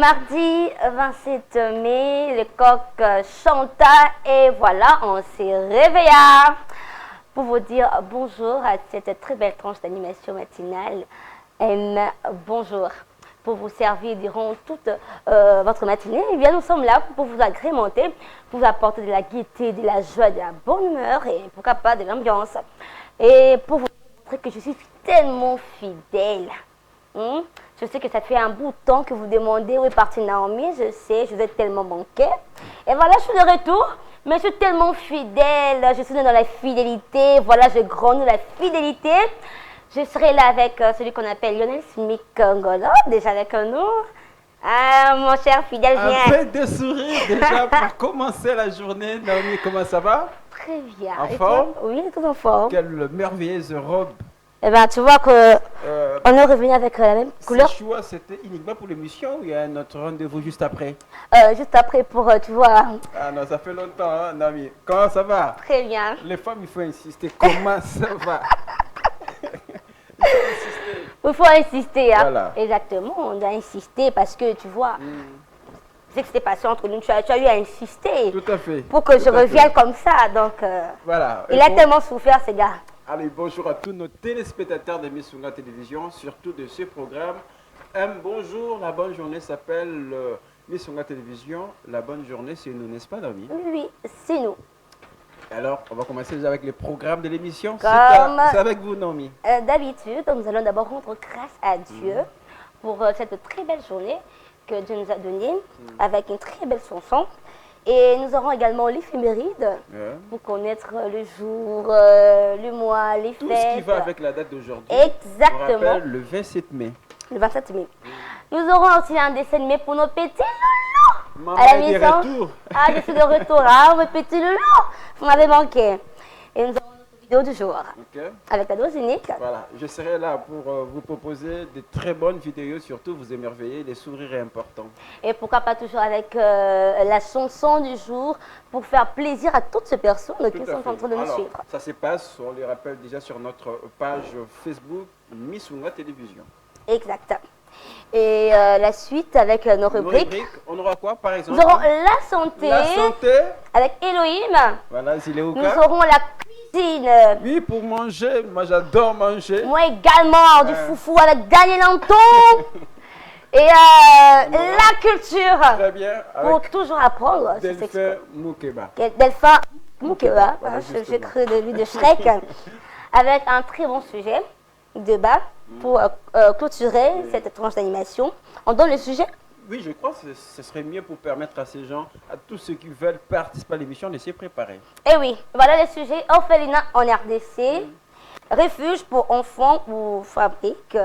mardi 27 mai, le coq chanta et voilà, on s'est réveillé pour vous dire bonjour à cette très belle tranche d'animation matinale. Bonjour. Pour vous servir durant toute votre matinée, eh bien, nous sommes là pour vous agrémenter, pour vous apporter de la gaieté, de la joie, de la bonne humeur et pourquoi pas de l'ambiance. Et pour vous montrer que je suis tellement fidèle. Je sais que ça fait un bout de temps que vous demandez où est partie Naomi. Je sais, je vous ai tellement manqué. Et voilà, je suis de retour. Mais je suis tellement fidèle. Je suis dans la fidélité. Voilà, je grandis dans la fidélité. Je serai là avec celui qu'on appelle Lionel Smith Ngolo, déjà avec nous. Ah, mon cher fidèle, viens. Un peu de sourire déjà pour commencer la journée. Naomi, comment ça va? Très bien. En forme? Oui, tout en forme. Quelle merveilleuse robe. Eh bien, tu vois que on est revenu avec la même couleur. Ce choix, c'était uniquement pour l'émission ou il y a un autre rendez-vous juste après? Juste après pour, tu vois. Ah non, ça fait longtemps, hein, Naomi. Comment ça va? Très bien. Les femmes, il faut insister. Comment ça va? Il faut insister. Hein. Voilà. Exactement, on doit insister parce que, tu vois, c'est que c'était passé entre nous. Tu as eu à insister. Tout à fait. Pour que je revienne comme ça. Donc, voilà. Il a tellement souffert, ces gars. Allez, bonjour à tous nos téléspectateurs de Miss Sunga Télévision, surtout de ce programme. Un bonjour, la bonne journée s'appelle Miss Sunga Télévision. La bonne journée, c'est nous, n'est-ce pas, Naomi? Oui, c'est nous. Alors, on va commencer déjà avec les programmes de l'émission. C'est Comme avec vous, Naomi. d'habitude, nous allons d'abord rendre grâce à Dieu pour cette très belle journée que Dieu nous a donnée, avec une très belle chanson. Et nous aurons également l'éphéméride pour connaître le jour, le mois, les fêtes. Tout ce qui va avec la date d'aujourd'hui. Exactement. On rappelle le 27 mai. Le 27 mai. Nous aurons aussi un dessin animé pour nos petits loulous. Maman À la est de maison. retour. Ah, je suis de retour. Ah, mes petits loulous. Vous m'avez manqué. Et nous aurons notre vidéo du jour. Ok. Avec la dose unique. Voilà, je serai là pour vous proposer de très bonnes vidéos, surtout vous émerveiller, les sourires importants. Et pourquoi pas toujours avec la chanson du jour pour faire plaisir à toutes ces personnes qui sont en train de nous suivre. Ça se passe, on les rappelle déjà sur notre page Facebook Miss Sunga Télévision. Exact. Et la suite avec nos rubriques. On aura quoi par exemple? Nous aurons la santé. La santé. Avec Elohim. Voilà, Ziléouka. Nous aurons la cuisine. Oui, pour manger. Moi, j'adore manger. Moi également, du foufou avec Daniel Anton. Et la culture. Très bien. Pour toujours apprendre. Delphin Moukeba. Delphin Moukeba. Voilà, J'ai cru de lui de Shrek. Avec un très bon sujet de débat pour clôturer cette tranche d'animation. On donne le sujet? Oui, je crois que ce serait mieux pour permettre à ces gens, à tous ceux qui veulent participer à l'émission, de s'y préparer. Eh oui, voilà le sujet. Orphelinat en RDC, refuge pour enfants ou fabrique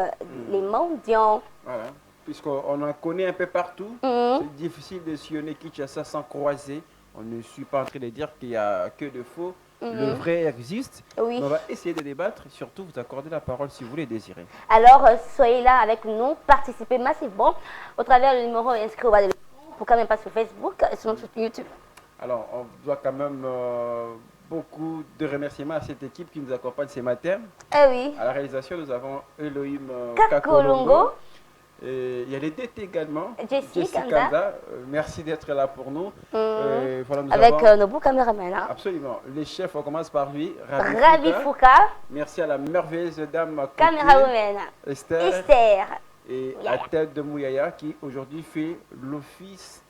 les mendiants. Voilà, puisqu'on en connaît un peu partout, c'est difficile de sillonner Kinshasa sans croiser. On ne suis pas en train de dire qu'il n'y a que de faux. Le vrai existe. Oui. On va essayer de débattre et surtout vous accorder la parole si vous le désirez. Alors, soyez là avec nous, participez massivement au travers du numéro inscrit au bas de l'écran, pour quand même pas sur Facebook et sur notre YouTube. Alors, on doit quand même beaucoup de remerciements à cette équipe qui nous accompagne ce matin. Eh oui. À la réalisation, nous avons Elohim Kakolongo. Et il y a les DT également. Jessie Kanda. Merci d'être là pour nous. Voilà, avec nos beaux caméramans. Hein. Absolument. Les chefs, on commence par lui. Ravi Fouka. Merci à la merveilleuse dame Camérawoman. Esther. Et Yeah. à tête de Mouyaya qui aujourd'hui fait l'office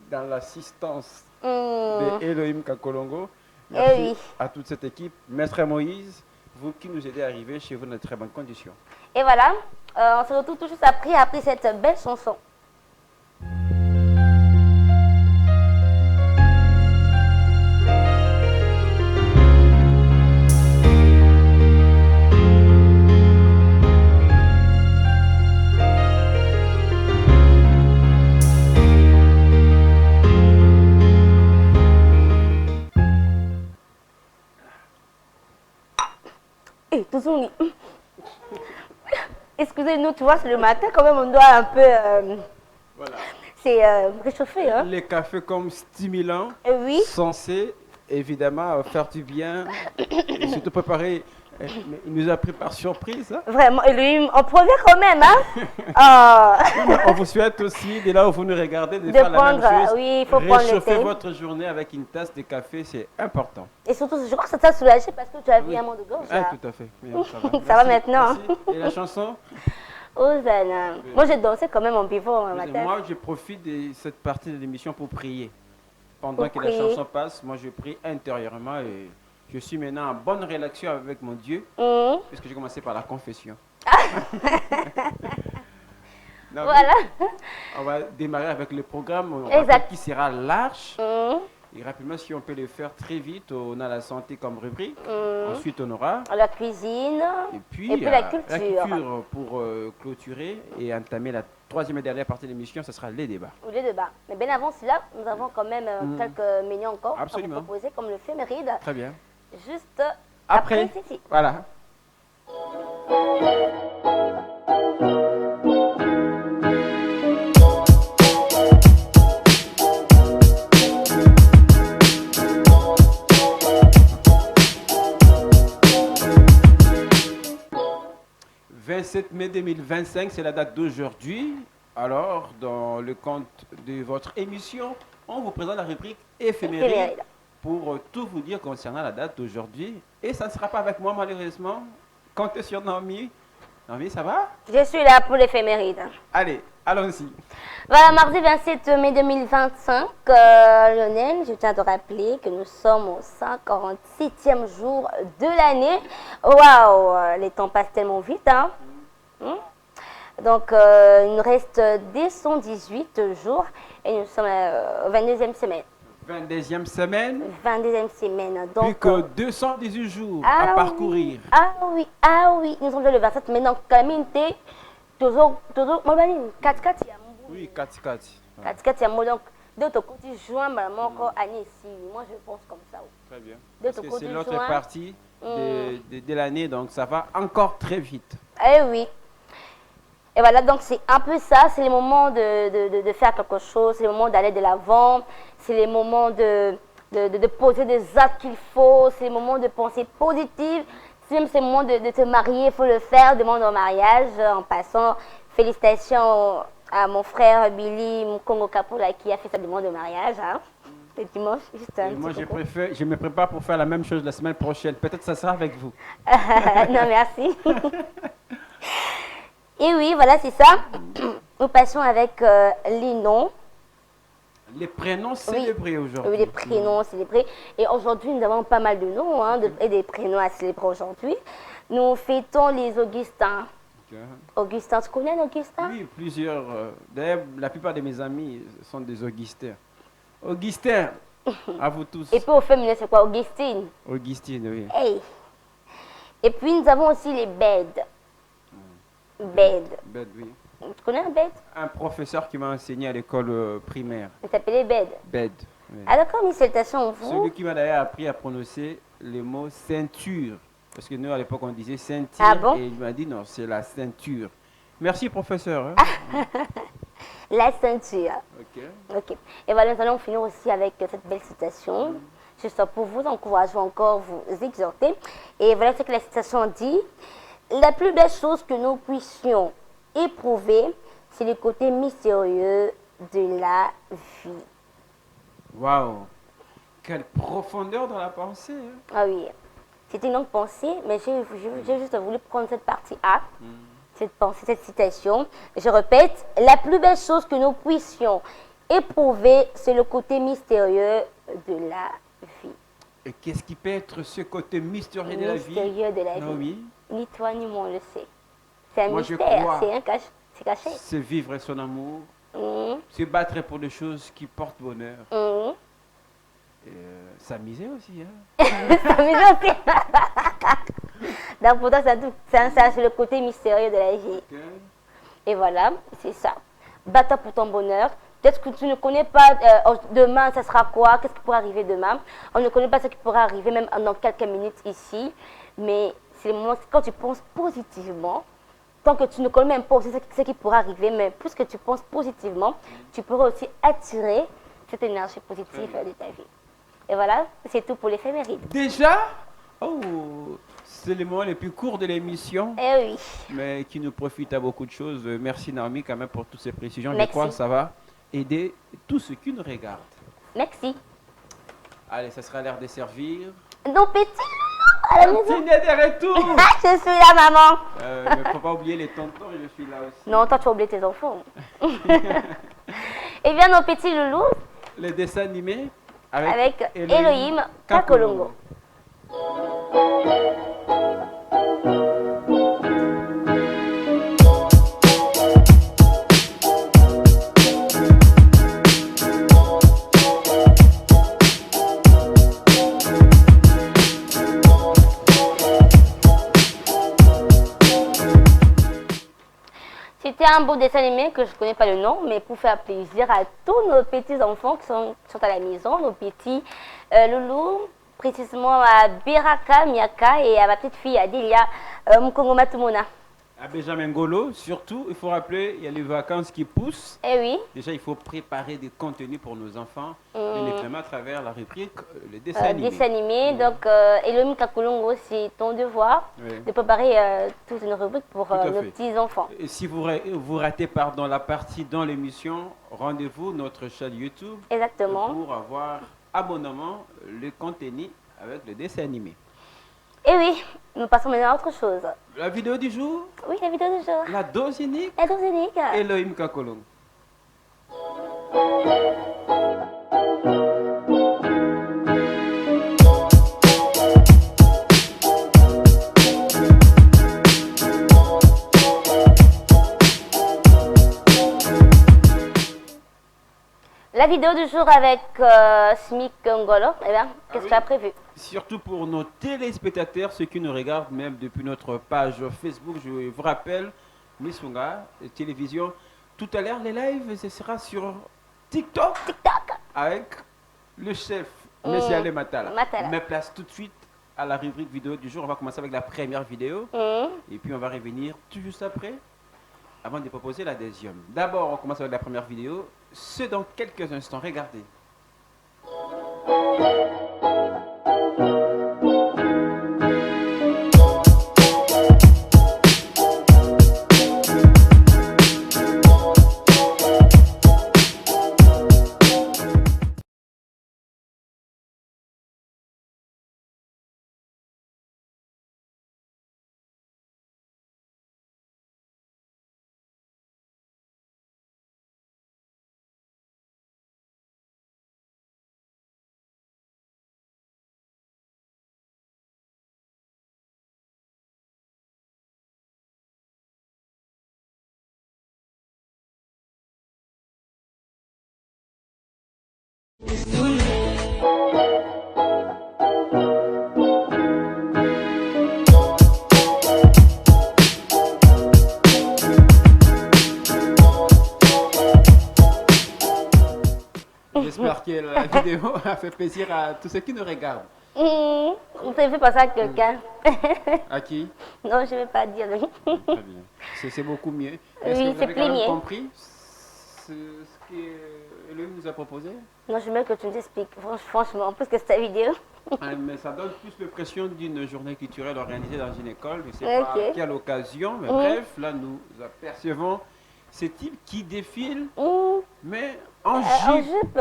dans l'assistance de Elohim Kakolongo. Merci à toute cette équipe. Maître Moïse, vous qui nous aidez à arriver chez vous dans de très bonnes conditions. Et voilà, on se retrouve tout juste après cette belle chanson. Et toujours excusez-nous, tu vois, c'est le matin, quand même, on doit un peu voilà. C'est réchauffé, hein? Les cafés comme stimulants, Oui. censés évidemment faire du bien et surtout préparer Mais il nous a pris par surprise. Hein? Vraiment, Elohim, on provient quand même, hein. On vous souhaite aussi, dès là où vous nous regardez, de faire prendre, la même chose. oui, il faut prendre le Réchauffer thé. votre journée avec une tasse de café, c'est important. Et surtout, je crois que ça t'a soulagé parce que tu as vu un mot de gorge. Ah, là. tout à fait. Bien, ça va, Ça va maintenant. Merci. Et la chanson? Hosanna. Oui. Moi, j'ai dansé quand même en pivot un matin. Moi, je profite de cette partie de l'émission pour prier. Pendant que prier. la chanson passe, moi, je prie intérieurement et je suis maintenant en bonne relation avec mon Dieu, puisque j'ai commencé par la confession. Non, Voilà. on va démarrer avec le programme Exact. qui sera large. Et rapidement, si on peut le faire très vite, on a la santé comme rubrique. Ensuite, on aura La cuisine. et puis la culture. pour clôturer et entamer la troisième et dernière partie de l'émission, ce sera les débats. Ou les débats. Mais bien avant cela, nous avons quand même quelques menus encore Absolument. à vous proposer, comme le féméride. Très bien. Juste Après, ceci. voilà. « 27 mai 2025, c'est la date d'aujourd'hui. Alors, dans le compte de votre émission, on vous présente la rubrique éphéméride Éphéméride. pour tout vous dire concernant la date d'aujourd'hui. Et ça ne sera pas avec moi, malheureusement. Comptez sur Naomi. Naomi, ça va? Je suis là pour l'éphéméride. Allez, allons-y. Voilà, mardi 27 mai 2025, Lionel, je tiens à te rappeler que nous sommes au 147e jour de l'année. Waouh, les temps passent tellement vite, hein. Donc, il nous reste 218 jours et nous sommes à la 22e semaine. 22e semaine, 22e semaine. plus Donc, que 218 jours à parcourir. Ah oui, nous sommes le 27 maintenant. Calamité, toujours, moi, 4-4, il y a mon Oui, 4-4. 4-4, il y a mon donc. D'autres côté juin, maman, encore année ici. Moi, je pense comme ça. Très bien. D'autres Parce que côté c'est l'autre juin. partie de l'année, donc ça va encore très vite. Eh oui. Et voilà, donc c'est un peu ça, c'est le moment de faire quelque chose, c'est le moment d'aller de l'avant, c'est le moment de poser des actes qu'il faut, c'est le moment de penser positif, c'est même le moment de te marier, il faut le faire, demande en mariage. En passant, félicitations à mon frère Billy Mkongo Kapula qui a fait sa demande de mariage, hein, le dimanche. Juste un Et moi, petit coucou. je me prépare pour faire la même chose la semaine prochaine. Peut-être que ça sera avec vous. Non, merci. Et oui, voilà, c'est ça. Nous passons avec les noms. Les prénoms célébrés aujourd'hui. Oui, les prénoms célébrés. Et aujourd'hui, nous avons pas mal de noms et des prénoms à célébrer aujourd'hui. Nous fêtons les Augustins. Ok. Augustin, tu connais un Augustin? Oui, plusieurs. D'ailleurs, la plupart de mes amis sont des Augustins. Augustin, à vous tous. Et puis au féminin, c'est quoi? Augustine. Augustine, oui. Hey. Et puis nous avons aussi les Bèdes. Bèdes. Bède, oui. Tu connais un Bède? Un professeur qui m'a enseigné à l'école primaire. Il s'appelait Bède. Bède. Oui. Ah d'accord, mes salutations à vous. Celui qui m'a d'ailleurs appris à prononcer le mot ceinture. Parce que nous, à l'époque, on disait ceinture. Ah bon? Et il m'a dit non, c'est la ceinture. Merci, professeur. Hein. La ceinture. Ok. Ok. Et voilà, nous allons finir aussi avec cette belle citation. Juste pour vous encourager encore, vous exhorter. Et voilà ce que la citation dit. La plus belle chose que nous puissions éprouver, c'est le côté mystérieux de la vie. Waouh. Quelle profondeur dans la pensée. Hein. Ah oui. C'était une longue pensée, mais j'ai juste voulu prendre cette partie A, cette pensée, cette citation. Je répète, la plus belle chose que nous puissions éprouver, c'est le côté mystérieux de la vie. Et qu'est-ce qui peut être ce côté mystérieux de la vie? Mystérieux de la vie. Naomi? Ni toi ni moi on le sait. C'est un Moi, je mystère, crois. c'est caché. C'est vivre son amour, Mhm. se battre pour des choses qui portent bonheur. Mhm. Et, s'amuser aussi. Hein. S'amuser aussi. Donc pour toi, c'est le côté mystérieux de la vie. Ok. Et voilà, c'est ça. Bats-toi pour ton bonheur. Peut-être que tu ne connais pas demain, ça sera quoi, qu'est-ce qui pourra arriver demain. On ne connaît pas ce qui pourra arriver même dans quelques minutes ici. Mais c'est le moment, quand tu penses positivement, tant que tu ne connais même pas aussi ce qui pourra arriver, mais plus que tu penses positivement, tu pourras aussi attirer cette énergie positive de ta vie. Et voilà, c'est tout pour l'éphéméride. Déjà? Oh, C'est le moment le plus court de l'émission. Eh oui. Mais qui nous profite à beaucoup de choses. Merci Naomi quand même pour toutes ces précisions. Merci. Je crois que ça va aider tous ceux qui nous regardent. Merci. Allez, ça sera l'heure de servir. Nos petits loulous à la maison. Tine est de retour. Je suis là, maman. Mais il ne faut pas oublier les tontons, je suis là aussi. Non, toi, tu as oublié tes enfants. Eh bien, nos petits loulous. Les dessins animés avec Elohim Kakolongo. C'était un beau dessin animé que je ne connais pas le nom, mais pour faire plaisir à tous nos petits-enfants qui sont à la maison, nos petits loulous, précisément à Biraka, Miaka et à ma petite fille Adélia Mukongoma Tumona. À Benjamin Ngolo, surtout, il faut rappeler, il y a les vacances qui poussent. Eh oui. Déjà, il faut préparer des contenus pour nos enfants, notamment à travers la rubrique le dessin animé. Dessin animé. Donc, Elohim Kakolongo, c'est ton devoir de préparer toute une rubrique pour nos petits-enfants. Et si vous ratez la partie dans l'émission, rendez-vous notre chaîne YouTube. Exactement. Pour avoir abonnement le contenu avec le dessin animé. Et oui, nous passons maintenant à autre chose. La vidéo du jour. Oui, la vidéo du jour. La dose unique. La dose unique. Elohim Kakolongo. La vidéo du jour avec Smik Ngolo, eh bien, qu'est-ce que tu as prévu? Surtout pour nos téléspectateurs, ceux qui nous regardent même depuis notre page Facebook, je vous rappelle, Missunga, télévision. Tout à l'heure, les lives, ce sera sur TikTok. Avec le chef, Messia Ale Matala. Mais place tout de suite à la rubrique vidéo du jour. On va commencer avec la première vidéo. Et puis on va revenir tout juste après, avant de proposer la deuxième. D'abord, on commence avec la première vidéo. Ce dans quelques instants. Regardez. J'espère que la vidéo a fait plaisir à tous ceux qui nous regardent. Vous avez fait passer à quelqu'un. À qui? Non, je ne vais pas dire. Très bien. C'est beaucoup mieux. Est-ce Oui, que vous avez compris ce qu'Elohim nous a proposé? Non, je veux bien que tu nous expliques, franchement, plus que cette vidéo. Mais ça donne plus l'impression d'une journée culturelle organisée dans une école. Je ne sais pas à quelle occasion, mais bref, là nous apercevons ces types qui défilent, mais en jupe.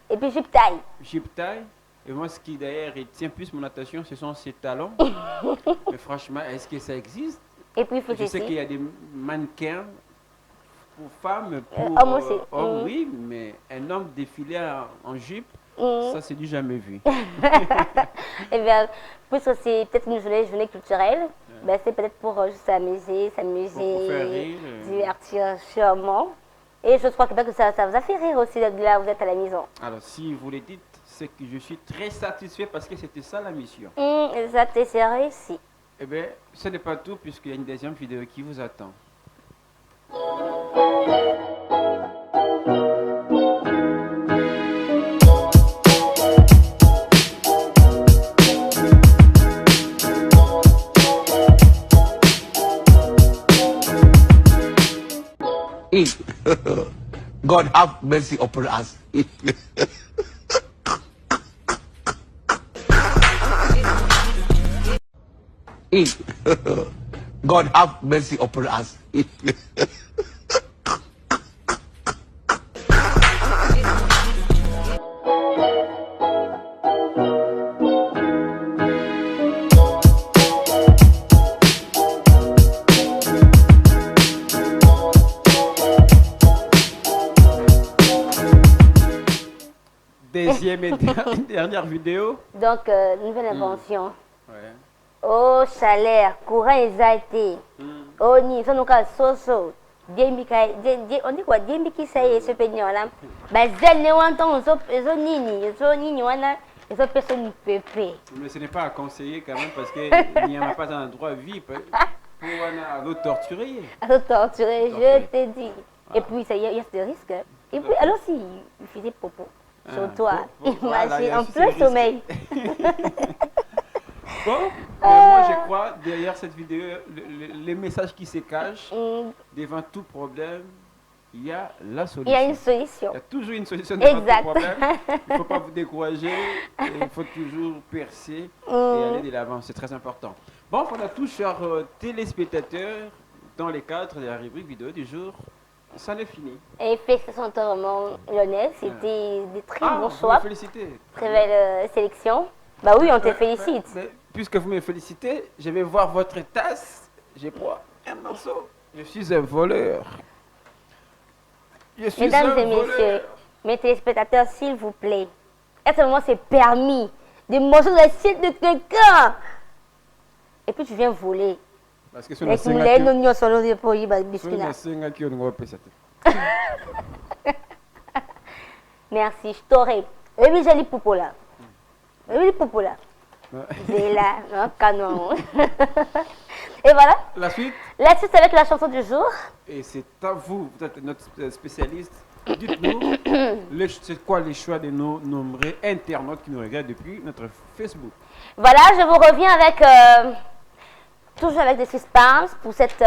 Et puis jupe taille. Jupe taille. Et moi, ce qui d'ailleurs retient plus mon attention, ce sont ces talons. Mais franchement, est-ce que ça existe? Et puis, je sais qu'il y a des mannequins pour femmes, pour hommes aussi. Hommes, oui, mais un homme défilé en jupe, ça c'est du jamais vu. Eh bien, puisque c'est peut-être une journée culturelle, ben, c'est peut-être pour juste s'amuser, divertir sûrement. Et je crois que ça vous a fait rire aussi là où vous êtes à la maison. Alors, si vous le dites, c'est que je suis très satisfait parce que c'était ça la mission. Ça t'est réussi. Eh bien, ce n'est pas tout puisqu'il y a une deuxième vidéo qui vous attend. God have mercy upon us. God have mercy upon us. Deuxième et dernière vidéo. Donc, nouvelle invention. Ouais. Oh, chaleur, courant exalté. Oh, ni, ça nous casse so. On dit quoi? Dieu qui sait ce peigneur là. Bah, zel ne wanton, zo nini, wana, zo personne pepe. Mais ce n'est pas à conseiller quand même parce qu'il n'y en a pas un endroit vif pour l'autre torturer. Alors, torturer, je te dis. Et puis, il y a ce risque. Et puis, alors, si il faisait popo sur toi, imagine, en plein sommeil. Bon, moi je crois derrière cette vidéo, les messages qui se cachent, devant tout problème, il y a la solution. Il y a une solution. Il y a toujours une solution devant Exact. tout problème. Il ne faut pas vous décourager, il faut toujours percer et aller de l'avant, c'est très important. Bon, voilà tous chers téléspectateurs, dans le cadre de la rubrique vidéo du jour, ça n'est fini. Et félicitations à toi, vraiment, Lionel. C'était des très bons vous choix. me félicitez. Très belle sélection. Bah oui, on te félicite. Mais puisque vous me félicitez, je vais voir votre tasse. Je prends un morceau. Je suis un voleur. Je suis Mesdames un et voleur. messieurs, mes téléspectateurs, s'il vous plaît, à ce moment, c'est permis de manger l'assiette de quelqu'un. Et puis tu viens voler. Parce que c'est Avec nous, les noms sont les pays, biscuit. Merci, je t'aurai. Et puis j'ai les poupos là. Et puis les poupos là. C'est là, non, canon. Et voilà. La suite. La suite avec la chanson du jour. Et c'est à vous, vous êtes notre spécialiste. Dites-nous, c'est quoi les choix de nos nombreux internautes qui nous regardent depuis notre Facebook. Voilà, je vous reviens avec, toujours avec des suspens pour cette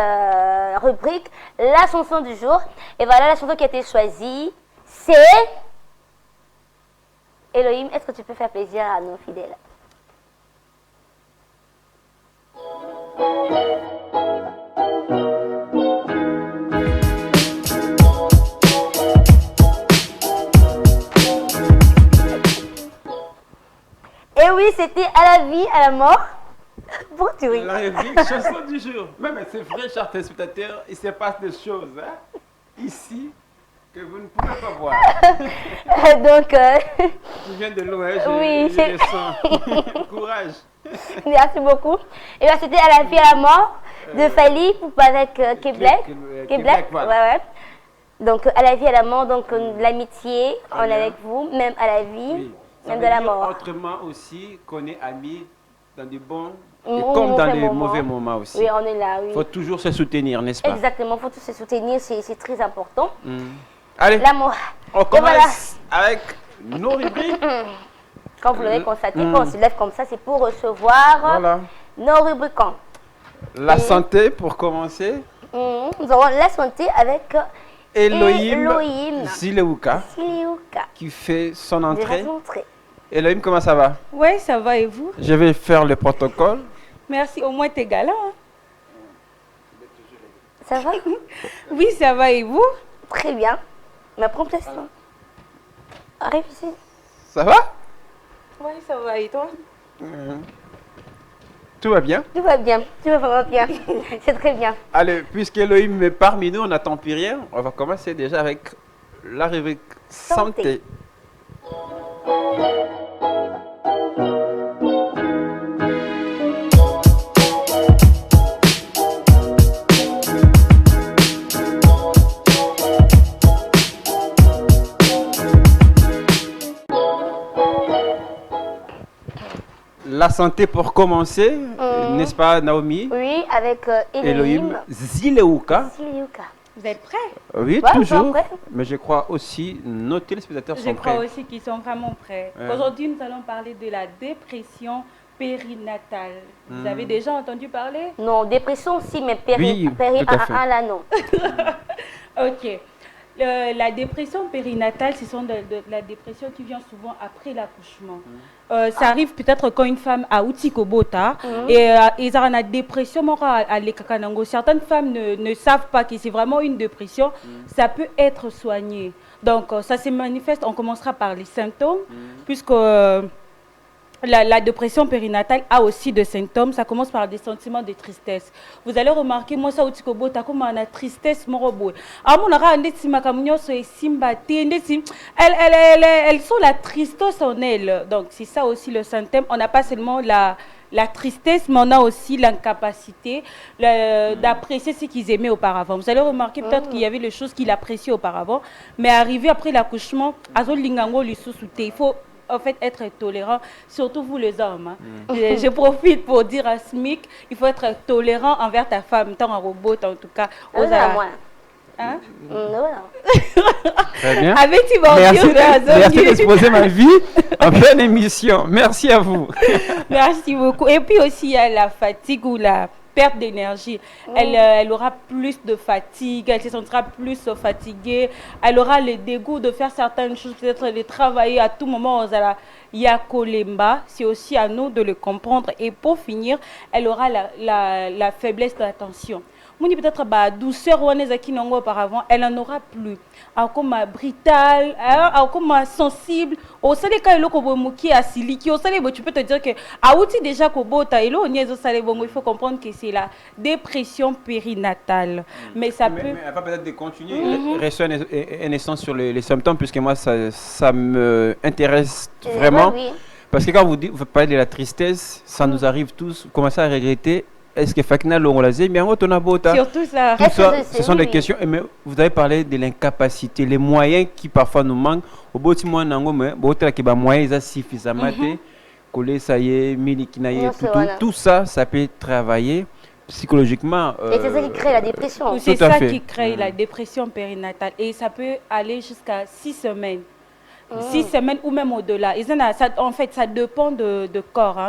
rubrique, la chanson du jour. Et voilà, la chanson qui a été choisie, c'est... Elohim, est-ce que tu peux faire plaisir à nos fidèles? Et oui, c'était à la vie, à la mort. Pour tu ris. La rubrique chanson du jour. Même c'est vrai, chers téléspectateurs, il se passe des choses ici que vous ne pouvez pas voir. Donc, Tu viens de loin, oui, je le sens. Courage. Merci beaucoup. Et bien, c'était à la vie, à la mort de Fali avec Québec. Québec, voilà. Ouais, ouais. Donc, à la vie, à la mort, donc l'amitié, on est avec vous, même à la vie, Oui. Ça même veut de la dire mort. autrement aussi qu'on est amis dans des bons et Ou comme dans mauvais les moments. mauvais moments aussi. Oui, on est là, oui. Il faut toujours se soutenir, n'est-ce pas? Exactement, il faut tous se soutenir, c'est très important. Allez, L'amour. on Et commence voilà. avec nos rubriques. Quand vous l'aurez constaté, quand on se lève comme ça, c'est pour recevoir Voilà. nos rubriques. La santé pour commencer. Nous avons la santé avec Elohim Zilewuka Siliuka. qui fait son Déjà entrée. montré. Elohim, comment ça va? Oui, ça va et vous? Je vais faire le protocole. Merci, au moins t'es galant. Hein? Ça va? Oui, ça va et vous? Très bien. Mais prends place. Arrive ici. Ça va? Oui, ça va et toi? Tout va bien? Tout va bien. Tout va vraiment bien. C'est très bien. Allez, puisque Elohim est parmi nous, on n'attend plus rien. On va commencer déjà avec la rubrique santé. Santé. La santé pour commencer, n'est-ce pas Naomi? Oui, avec Elohim Elohim Zilewuka. Siliuka. Vous êtes prêts? Oui, Ouais, toujours. on est prêt. Mais je crois aussi nos téléspectateurs Je sont crois prêts. aussi qu'ils sont vraiment prêts. Ouais. Aujourd'hui, nous allons parler de la dépression périnatale. Vous avez déjà entendu parler? Non, dépression aussi, mais Oui, tout à fait. là non. Ok. La dépression périnatale, ce sont de la dépression qui vient souvent après l'accouchement. Ça arrive peut-être quand une femme a outil kobota et ils ont une dépression. Certaines femmes ne savent pas que c'est vraiment une dépression. Ça peut être soigné. Donc ça se manifeste, on commencera par les symptômes, puisque la dépression périnatale a aussi des symptômes. Ça commence par des sentiments de tristesse. Vous allez remarquer, moi, ça outil kobota comme on a tristesse morobo. Elles sont la tristesse en elles. Donc c'est ça aussi le symptôme. On n'a pas seulement la tristesse, mais on a aussi l'incapacité d'apprécier ce qu'ils aimaient auparavant. Vous allez remarquer peut-être qu'il y avait les choses qu'ils appréciaient auparavant, mais arrivé après l'accouchement, il faut en fait être tolérant, surtout vous les hommes. Je profite pour dire à SMIC, il faut être tolérant envers ta femme, tant en robot, en tout cas. Hein? Très bien. Merci d'exposer ma vie en pleine émission. Merci à vous. Merci beaucoup. Et puis aussi, il y a la fatigue ou la perte d'énergie. Elle aura plus de fatigue, elle se sentira plus fatiguée, elle aura le dégoût de faire certaines choses, peut-être de travailler à tout moment. Il y a Kolemba, c'est aussi à nous de le comprendre. Et pour finir, elle aura la faiblesse de l'attention. Mouni peut-être douceur auparavant, elle en aura plus. Comme brutal, comme sensible. Au salé quand il asiliki, au salé tu peux te dire que outi déjà kobota il faut comprendre que c'est la dépression périnatale. Mais ça peut. Mais pas peut-être de continuer. Rester un instant sur les symptômes puisque moi ça me intéresse vraiment. Oui. Parce que quand vous parlez de la tristesse, ça nous arrive tous. Commencer à regretter. Est-ce que Fakina l'ongolazé, mais on a beau surtout ça. Tout ça, ce sont des questions. Mais vous avez parlé de l'incapacité, les moyens qui parfois nous manquent. Au bout de moi, moyens ils suffisamment coller ça y est, milikinaye, tout ça, ça peut travailler psychologiquement. Et c'est ça qui crée la dépression. C'est ça qui crée la dépression périnatale. Et ça peut aller jusqu'à 6 semaines. 6 semaines ou même au-delà. En fait, ça dépend de corps.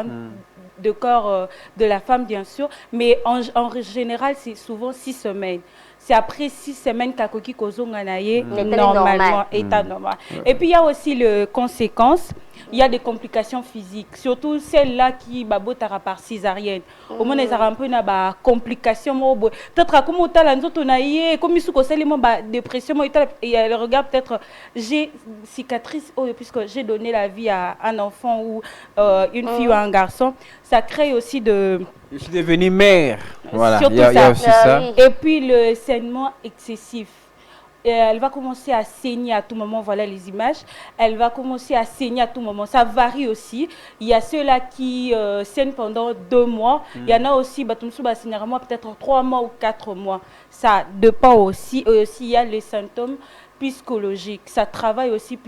De corps de la femme, bien sûr, mais en général, c'est souvent 6 semaines. C'est après 6 semaines qu'Akoki Kozonganaye, normalement, état normal. Et puis, il y a aussi les conséquences. Il y a des complications physiques, surtout celles-là qui babotara par césarienne. Au moins, elles ont un peu de complications. Peut-être comme on a comme il dépression, et elle regarde peut-être, j'ai cicatrice, puisque j'ai donné la vie à un enfant ou une fille ou un garçon. Ça crée aussi de... Je suis devenue mère. Voilà, surtout il y a aussi ça. Et puis le saignement excessif. Elle va commencer à saigner à tout moment, voilà les images. Elle va commencer à saigner à tout moment. Ça varie aussi. Il y a ceux-là qui saignent pendant 2 mois. Il y en a aussi, peut-être 3 mois ou 4 mois. Ça dépend aussi. Aussi, il y a les symptômes psychologique, ça travaille aussi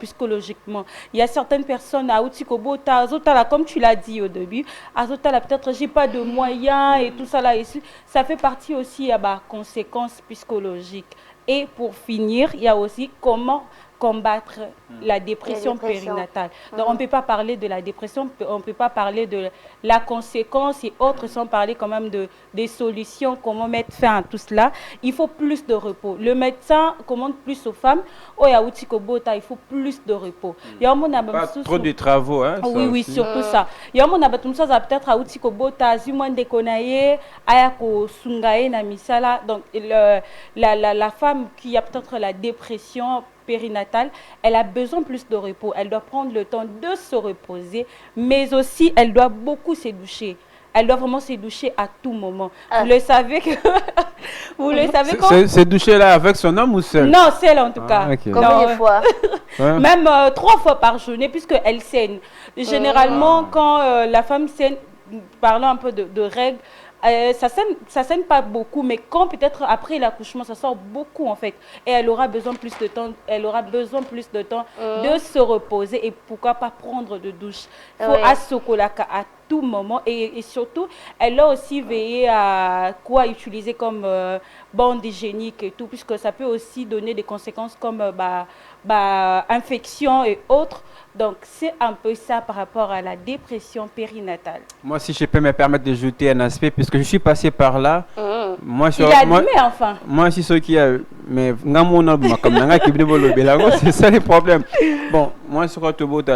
psychologiquement. Il y a certaines personnes à Outikobota, comme tu l'as dit au début, Azotala peut-être j'ai pas de moyens et tout ça là ici, ça fait partie aussi à conséquences psychologiques. Et pour finir, il y a aussi comment combattre la dépression périnatale. Donc, on ne peut pas parler de la dépression, on ne peut pas parler de la conséquence et autres sans parler quand même des solutions, comment mettre fin à tout cela. Il faut plus de repos. Le médecin commande plus aux femmes. Il faut plus de repos. Pas trop de travaux. Hein, oui, surtout ça. Il y a peut-être à Outikobota, Zumwan Dekonaye, Ayako Sungaye, Namisala. Donc, la femme qui a peut-être la dépression périnatale, elle a besoin plus de repos. Elle doit prendre le temps de se reposer, mais aussi elle doit beaucoup se doucher. Elle doit vraiment se doucher à tout moment. Vous le savez que... Vous le savez quand... Se doucher là avec son homme ou seul? Non, seul en tout cas. Okay. Combien de fois? Même 3 fois par journée, puisqu'elle saigne. Généralement, quand la femme saigne, parlant un peu de règles, ça saigne pas beaucoup, mais quand peut-être après l'accouchement, ça sort beaucoup en fait. Et elle aura besoin plus de temps, de se reposer et pourquoi pas prendre de douche. Il faut assokolaka à tout moment et surtout, elle a aussi veillé à quoi utiliser comme bande hygiénique et tout, puisque ça peut aussi donner des conséquences comme infection et autres. Donc, c'est un peu ça par rapport à la dépression périnatale. Moi, si je peux me permettre de ajouter un aspect, puisque je suis passé par là, Moi, Il a admis, enfin. Moi, si ce qui a. Mais c'est ça le problème. Bon, moi,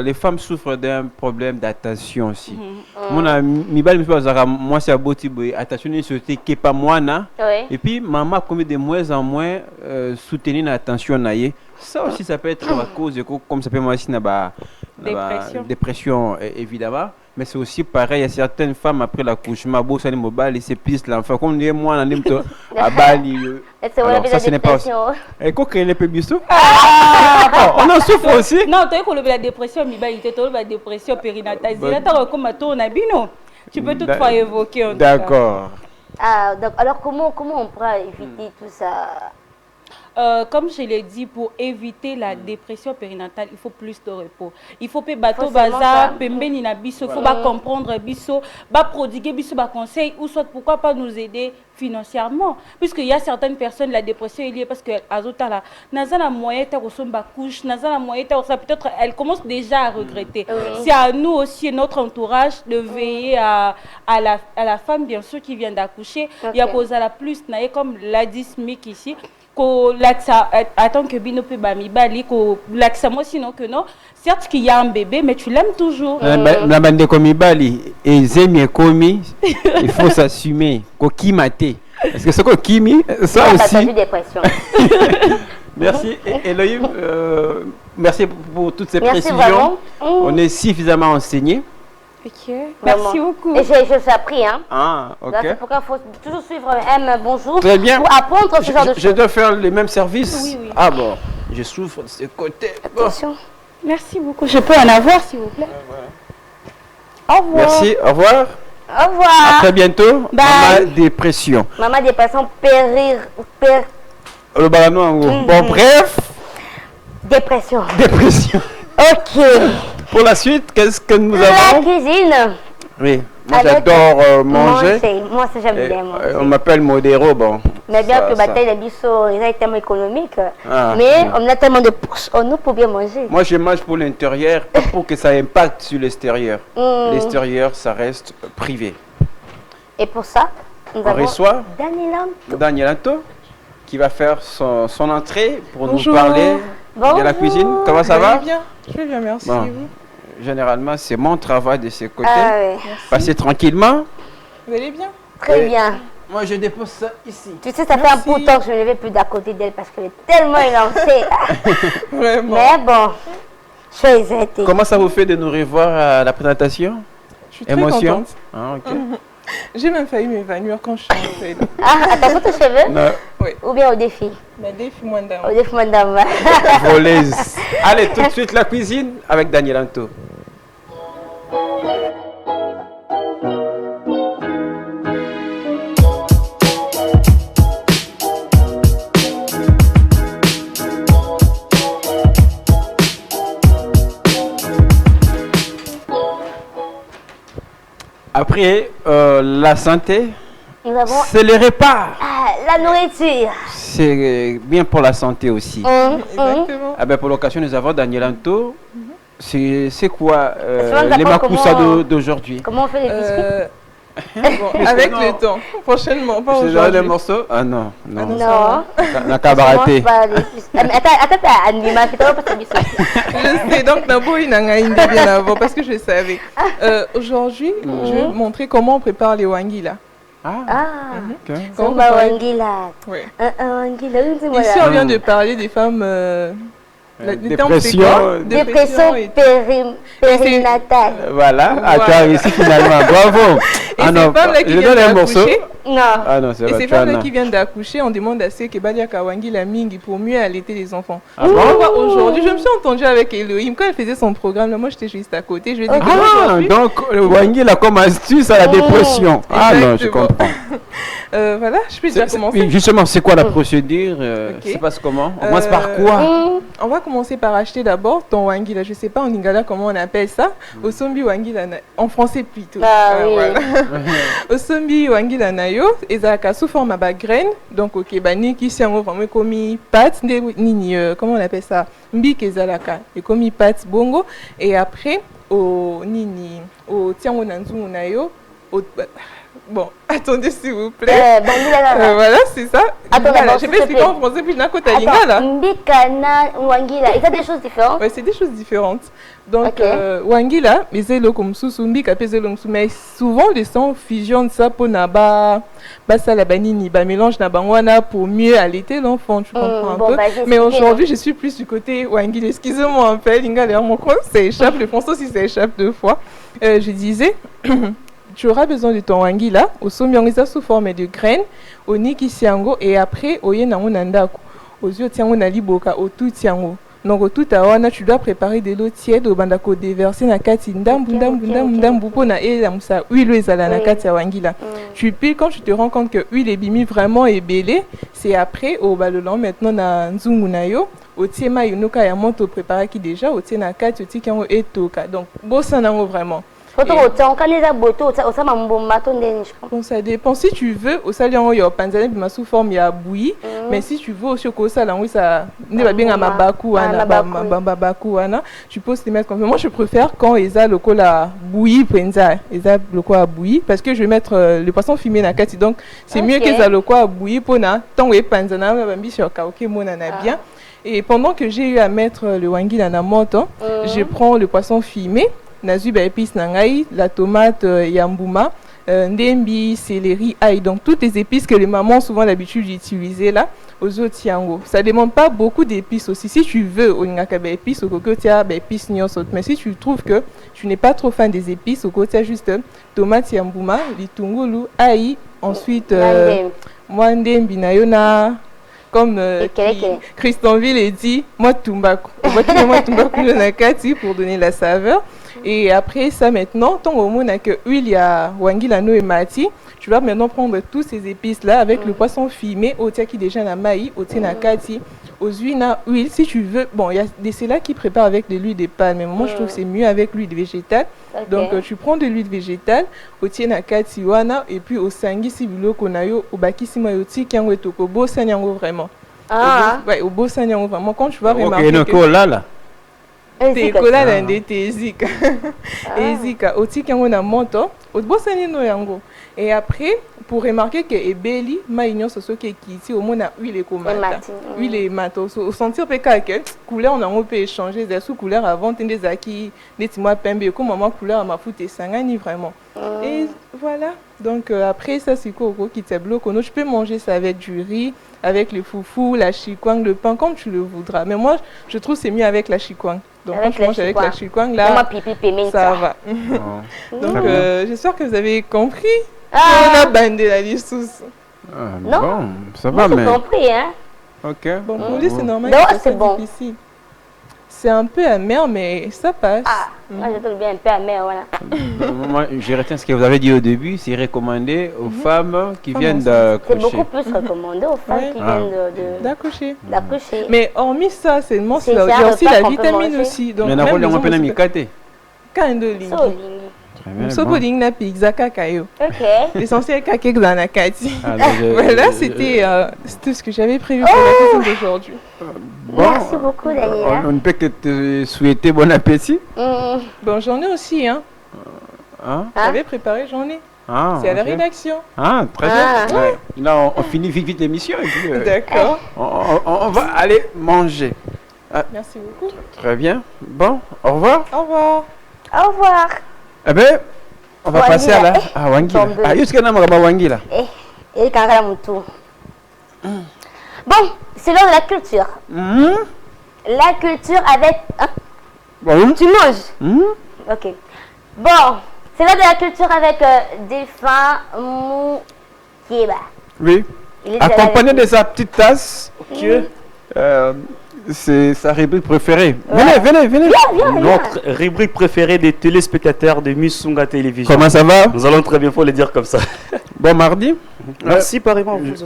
les femmes souffrent d'un problème d'attention aussi. Moi, c'est attention, c'est pas moi. Et puis, maman commet de moins en moins soutenir l'attention. Ça aussi, ça peut être à cause de, comme ça peut moi aussi, dépression, évidemment. Mais c'est aussi pareil, il y a certaines femmes après l'accouchement, ça les se pisse l'enfant. Comme moi, on a à Bali. Alors, ça, ce n'est pas aussi. Et quoi que les pébisso? On en souffre aussi. Non, tu as eu la dépression, la dépression périnatale. Tu peux toutefois évoquer. D'accord. Alors, comment on pourra éviter tout ça? Comme je l'ai dit, pour éviter la dépression périnatale, il faut plus de repos. Il faut pas bateau bazar, pembeni na biso, il faut pas comprendre biso, pas prodiguer biso ba conseil ou soit pourquoi pas nous aider financièrement, puisqu'il y a certaines personnes la dépression est liée parce que azota là, nazana moyen ta resomba couche, nazana moyen ta ça peut-être elle commence déjà à regretter. C'est à nous aussi notre entourage de veiller à la femme bien sûr qui vient d'accoucher, il y a posé la plus naé comme l'a dit Smik ici. Attends que Bino peut bali ko l'accent moi sinon que non certes qu'il y a un bébé mais tu l'aimes toujours la bande comme bali et zemi komi il faut s'assumer ko kimate est-ce que c'est quoi kimi ça aussi dépression. Merci Elohim, merci pour toutes ces précisions. On est suffisamment enseigné. Ok, merci beaucoup. Et j'ai appris, hein. Ah, ok. C'est pourquoi il faut toujours suivre M, bonjour. Très bien. Pour apprendre ce genre de choses. Je dois faire les mêmes services. Oui. Ah bon, je souffre de ce côté. Attention. Merci beaucoup. Je peux en avoir, s'il vous plaît. Au revoir. Merci, au revoir. Au revoir. À très bientôt. Bye. Maman dépression. Maman dépression, Le balano en gros. Bon, bref. Dépression. Ok. Pour la suite, qu'est-ce que nous avons? La cuisine. Oui, moi j'adore manger. Moi, ça j'aime bien manger. On m'appelle Modéro, bon. Mais bien que bataille les bisous, ils ont tellement économique. Mais on a tellement de pouces en nous pour bien manger. Moi, je mange pour l'intérieur, pas pour que ça impacte sur l'extérieur. L'extérieur, ça reste privé. Et pour ça, nous avons reçoit Daniel Anto qui va faire son entrée pour nous parler de la cuisine. Comment ça va? Je vais bien, merci. Bon. Généralement, c'est mon travail de ce côté. Passer tranquillement. Vous allez bien? Très bien. Moi, je dépose ça ici. Tu sais, ça fait un bout de temps que je ne vais plus d'à côté d'elle parce qu'elle est tellement élancée. Vraiment. Mais bon, je suis été. Comment ça vous fait de nous revoir à la présentation? Je suis très contente. Ah, ok. J'ai même failli m'évanouir quand je suis entrée. Ah, t'as fait tes cheveux? Non. Oui. Ou bien au défi? Mais défi moins d'un. Au défi moins d'un. Voleuse. Allez, tout de suite la cuisine avec Daniel Anto. Après, la santé, c'est le repas. La nourriture. C'est bien pour la santé aussi. Exactement. Ah ben, pour l'occasion, nous avons Daniel Anto. C'est quoi les comment- makoussa d'aujourd'hui? Comment on fait les biscuits? Bon, avec le temps. Prochainement, pas C'est genre aujourd'hui. des morceaux? Ah non, non. Non. La cabareté. Attends, Anima, c'est pas parce que Je sais, donc Nabo il n'a rien bien avant parce que je le savais. Aujourd'hui, je vais vous montrer comment on prépare les wangila. Ah, ok. Comment Zumba préparer- Wangila. Oui. Wangila, Ici, on vient de parler des femmes. Les termes, c'est dépression. quoi? Dépression et- périnatale. Voilà, tu as réussi finalement. Bravo. Et ces femmes-là qui je viennent donne un morceau. d'accoucher, Non. Ah non, c'est et vrai. ces femmes-là qui viennent d'accoucher, on demande à ceux qui balia kawangi la mingi pour mieux allaiter les enfants. Ah bon? On voit aujourd'hui, je me suis entendue avec Elohim quand elle faisait son programme. Là, moi, j'étais juste à côté. Je lui ai dit Ah, donc le wangi là comme astuce à la dépression. Ah non, je Exactement. comprends. Voilà, je peux déjà commencer. Oui, justement, c'est quoi la procédure? Ok. Ça passe comment? On commence par quoi? On va commencer par acheter d'abord ton wangi là. Je sais pas en lingala comment on appelle ça. Osombi wangi là, en français plutôt. Ah oui. Voilà. Osombi wangi là nayo, ezalaka sous forme à graine. Donc ok, bani qui si on vraiment comme pâte, nini comment on appelle ça? Mbik ezalaka et comme pâte bongo. Et après au nini au tiango nanzungu nayo. Bon, attendez s'il vous plaît. Voilà, c'est ça. Attends, je vais expliquer en français, puis je côté lingala. Mbikana, Wangila, et ça des choses différentes? Oui, c'est des choses différentes. Donc, Wangila, mais c'est le comme Susumbi, mais souvent les sons fusionnent ça pour naba, basa la banini, mélange nabangwana pour mieux allaiter l'enfant, tu comprends un peu. Mais aujourd'hui, je suis plus du côté Wangila. Excusez-moi un peu, lingala, mon coin, ça échappe, le français aussi ça échappe 2 fois. Je disais. Tu auras besoin de ton wangila, au sommiongisa sous forme de graines, au niki siango et après au yenango nandako, aux yeux tiango naliboka, au tout tiango. Donc au tout awana, tu dois préparer de l'eau tiède au bandako déverser na kati ndambu pona et la moussa huile ezala na kati ya wangila. Tu piles quand tu te rends compte que l'huile est bimi vraiment ébélée, c'est après au balolon maintenant na nzungu na yo. Au tiema yonoka ya monto préparé qui déjà au tiena kati au tikango et toka. Donc bossa nango vraiment. Bon, ça dépend. Si tu veux, au salon, il y a panzane sous forme, il y a bouilli. Mais si tu veux, aussi au salon, ça n'est bien à ma tu peux te mettre comme ça. Moi, je préfère quand ils ont le col à bouilli, ils ont le quoi à bouilli, parce que je vais mettre le poisson fumé dans la carte. Donc, c'est mieux qu'ils aient le quoi à bouilli pour na tant que panzane, sur kaoké, mon bien. Et pendant que j'ai eu à mettre le wangi dans la moto, je prends le poisson fumé. Nazuba épices nangai, la tomate yambouma, ndembi, céleri, ail. Donc toutes les épices que les mamans ont souvent l'habitude d'utiliser là, aux autres tiango. Ça demande pas beaucoup d'épices aussi. Si tu veux, au ngakabe épices, au cocotia, épices nyos. Mais si tu trouves que tu n'es pas trop fan des épices, au cocotia juste tomate yambouma, litungulu, ail. Ensuite, moi ndembi nayona. Comme Christianville dit, moi tumbaku. Moi tumbaku nakati pour donner la saveur. Et après ça maintenant, tant au monde que huile, il y a wangilano et mati, tu vas maintenant prendre tous ces épices là avec le poisson fumé, au tia qui déjà na maï, au tia na kati, aux huiles na huile si tu veux. Bon, il y a des ceux-là qui préparent avec de l'huile de palme, mais moi je trouve que c'est mieux avec l'huile végétale. Donc tu prends de l'huile végétale, au tia na kati wana et puis au sangi si bilo konayo, au bakisi mayoti kiango etoko bo sanyango vraiment. Ouais, au beau sanyango vraiment quand tu vas remarquer que c'est kola l'indé zika zika otiki yango na moto otbosani no yango et après pour remarquer que ebeli maïnyo soso qui kiti au mona huile komata huile mato au sentir pe ka que couleur nango peut échanger des sous couleur avant des aki des timoa pembe comme maman couleur ma foute sangani vraiment et voilà donc après ça c'est quoi qui te bloque tu peux manger ça avec du riz avec le foufou la chikwang le pain comme tu le voudras mais moi je trouve c'est mieux avec la chikwang. Donc quand je mange avec la chikwang là, ça va. Donc j'espère que vous avez compris. On a bandé la lissous. Non, bon, ça va mais. J'ai compris hein. Ok. Bon pour lui c'est normal. C'est bon. Difficile. C'est un peu amer mais ça passe. Moi je trouve bien un peu amer voilà. Moi je retiens ce que vous avez dit au début, c'est recommandé aux femmes qui viennent d'accoucher. C'est beaucoup plus recommandé aux femmes qui viennent d'accoucher. Mais hormis ça, c'est il y a aussi la vitamine aussi. Donc même on peut la mikate. Kandoli. Soboling na pizza kakayo. L'essentiel kake dans la kati. Voilà, c'était tout ce que j'avais prévu pour la question d'aujourd'hui. Merci beaucoup Daniela. On ne peut que te souhaiter bon appétit. Bon, j'en ai aussi hein. J'avais préparé, j'en ai. C'est à la rédaction. Très bien. Là, on finit vite l'émission. D'accord. On va aller manger. Merci beaucoup. Très bien. Bon, au revoir. Au revoir. Au revoir. Eh bien, on va passer à la Wangila. Jusqu'à là, on va Wangila. Et Kangala Moutou. Bon, c'est l'heure de la culture. La culture avec... Bon. Tu manges Ok. Bon, c'est l'heure de la culture avec Défunt Moukieba. Oui. Accompagné de sa petite tasse. C'est sa rubrique préférée. Venez. Viens. Notre rubrique préférée des téléspectateurs de Musunga Télévision. Comment ça va? Nous allons très bien, il faut le dire comme ça. Bon mardi. Merci pareillement. Vous aussi,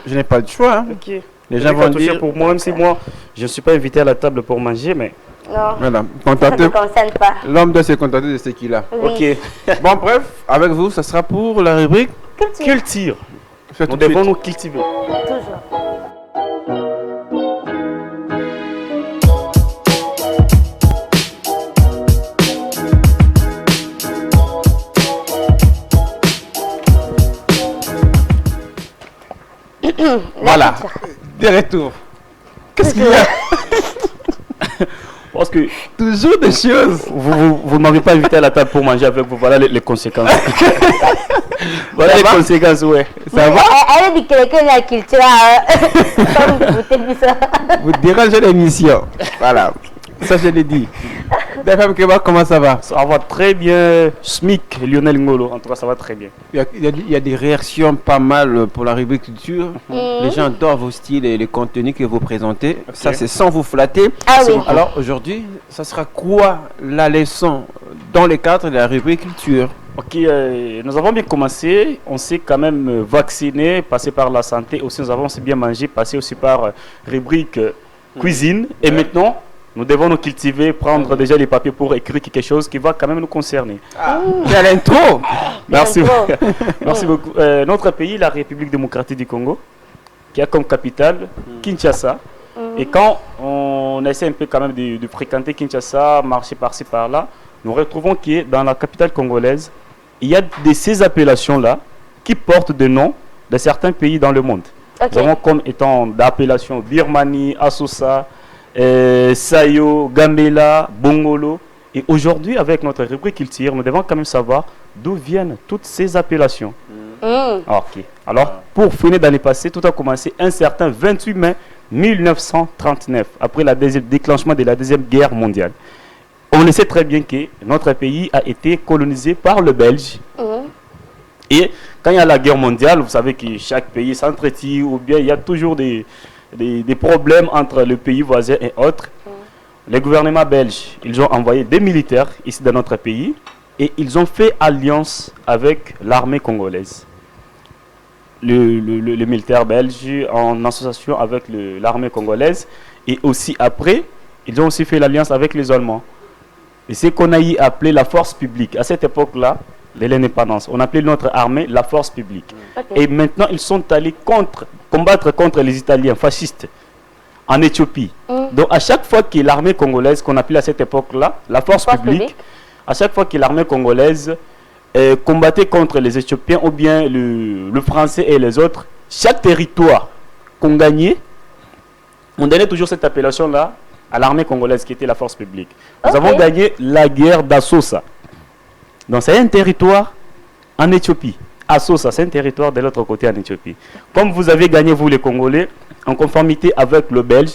je n'ai pas de choix. Hein. Ok. Les gens vont dire... Pour moi, même si moi, je ne suis pas invité à la table pour manger, mais... Non, voilà. ça ne me concerne pas. L'homme doit se contenter de ce qu'il a. Oui. Ok. Bon, bref, avec vous, ça sera pour la rubrique Culture. Nous devons nous cultiver. Toujours. Voilà, des retours. Qu'est-ce qu'il y a? Parce que Toujours des choses. vous ne m'avez pas invité à la table pour manger avec vous. Voilà les conséquences. Voilà les conséquences, ouais. Ça va? Elle dit que quelqu'un a culture. Comme vous t'avez vu ça. Vous dérangez l'émission. Voilà, ça je l'ai dit. Dafam Keba, comment ça va? Ça va très bien. SMIC, Lionel Ngolo. En tout cas, ça va très bien. Il y a des réactions pas mal pour la rubrique culture. Les gens adorent vos styles et les contenus que vous présentez. Ça, c'est sans vous flatter. Ah oui. Alors aujourd'hui, ça sera quoi la leçon dans le cadre de la rubrique culture? Ok, nous avons bien commencé. On s'est quand même vacciné, passé par la santé. Aussi, nous avons aussi bien mangé, passé aussi par rubrique cuisine. Et maintenant, nous devons nous cultiver, prendre déjà les papiers pour écrire quelque chose qui va quand même nous concerner. Quelle intro! Merci, merci beaucoup. Notre pays, la République démocratique du Congo, qui a comme capitale Kinshasa. Et quand on essaie un peu quand même de fréquenter Kinshasa, marcher par-ci par-là, nous retrouvons que dans la capitale congolaise, il y a de ces appellations-là qui portent des noms de certains pays dans le monde. Vraiment comme étant d'appellation Birmanie, Assosa, Sayo, Gambela, Bongolo. Et aujourd'hui, avec notre rubrique culture, nous devons quand même savoir d'où viennent toutes ces appellations. Ok. Alors, pour finir dans le passé, tout a commencé un certain 28 mai 1939, après le déclenchement de la Deuxième Guerre mondiale. On le sait très bien que notre pays a été colonisé par le Belge. Et quand il y a la guerre mondiale, vous savez que chaque pays s'entretient ou bien il y a toujours des problèmes entre le pays voisin et autres. Les gouvernements belges, ils ont envoyé des militaires ici dans notre pays et ils ont fait alliance avec l'armée congolaise. Le militaire belge en association avec l'armée congolaise et aussi après, ils ont aussi fait l'alliance avec les Allemands. Et c'est qu'on a appelé la force publique. À cette époque-là, de l'indépendance, on appelait notre armée la force publique. Et maintenant, ils sont allés combattre contre les Italiens fascistes en Éthiopie. Donc, à chaque fois que l'armée congolaise, qu'on appelait à cette époque-là, la force publique, à chaque fois que l'armée congolaise combattait contre les Éthiopiens ou bien le Français et les autres, chaque territoire qu'on gagnait, on donnait toujours cette appellation-là à l'armée congolaise qui était la force publique. Nous avons gagné la guerre d'Assosa. Donc c'est un territoire en Éthiopie. Assosa, c'est un territoire de l'autre côté en Éthiopie. Comme vous avez gagné, vous les Congolais, en conformité avec le Belge,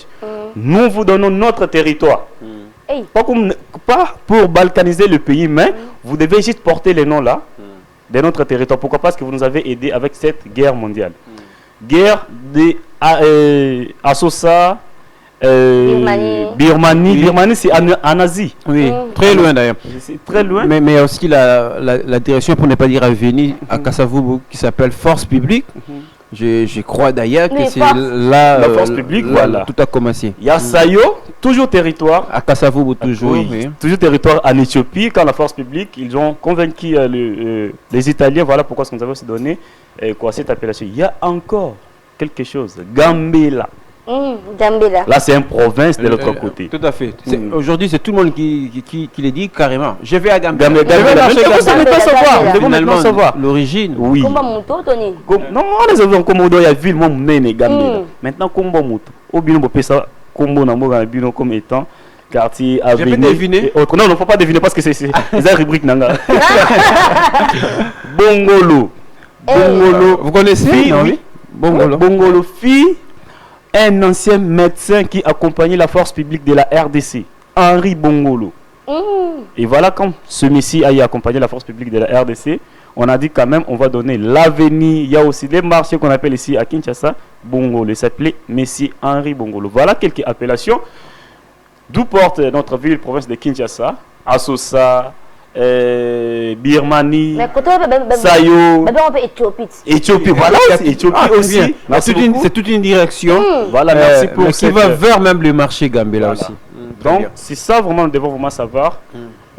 nous vous donnons notre territoire. Pas pour balkaniser le pays, mais vous devez juste porter les noms là de notre territoire. Pourquoi? Parce que vous nous avez aidés avec cette guerre mondiale. Guerre de Assosa, Birmanie, c'est en Asie. Oui, très loin d'ailleurs. C'est très loin. Mais il y a aussi la direction, pour ne pas dire à venir, à Kasavubu, qui s'appelle Force Publique. Je crois d'ailleurs que c'est là la force publique, voilà. Tout a commencé. Il y a Sayo, toujours territoire. À Kasavubu, toujours. Oui. Toujours territoire en Éthiopie. Quand la force publique, ils ont convaincu les Italiens. Voilà pourquoi nous avons aussi donné cette appellation. Il y a encore quelque chose. Gambela. Là, c'est une province de l'autre côté. Tout à fait. Aujourd'hui, c'est tout le monde qui le dit carrément. Je vais à Gambela. Vous devez maintenant savoir. L'origine. Oui. Non, les autres, comme il y a ville, Gambela. Maintenant, comme au bien, on peut ça comme étant quartier, avenue. Je peux deviner. Non, il ne faut pas deviner parce que c'est une rubrique. Bongolo. Vous connaissez? Oui. Bongolo, fille. Un ancien médecin qui accompagnait la force publique de la RDC, Henri Bongolo. Et voilà, quand ce messie a accompagné la force publique de la RDC, on a dit quand même, on va donner l'avenir. Il y a aussi les marchés qu'on appelle ici à Kinshasa, Bongolo. Il s'appelait Messie Henri Bongolo. Voilà quelques appellations. D'où porte notre ville, province de Kinshasa, Assosa, Birmanie, Sayo, Éthiopie, voilà, Éthiopie aussi. C'est toute une direction. Voilà, merci pour qui va vers même le marché Gambela aussi. Donc, c'est ça vraiment, nous devons vraiment savoir.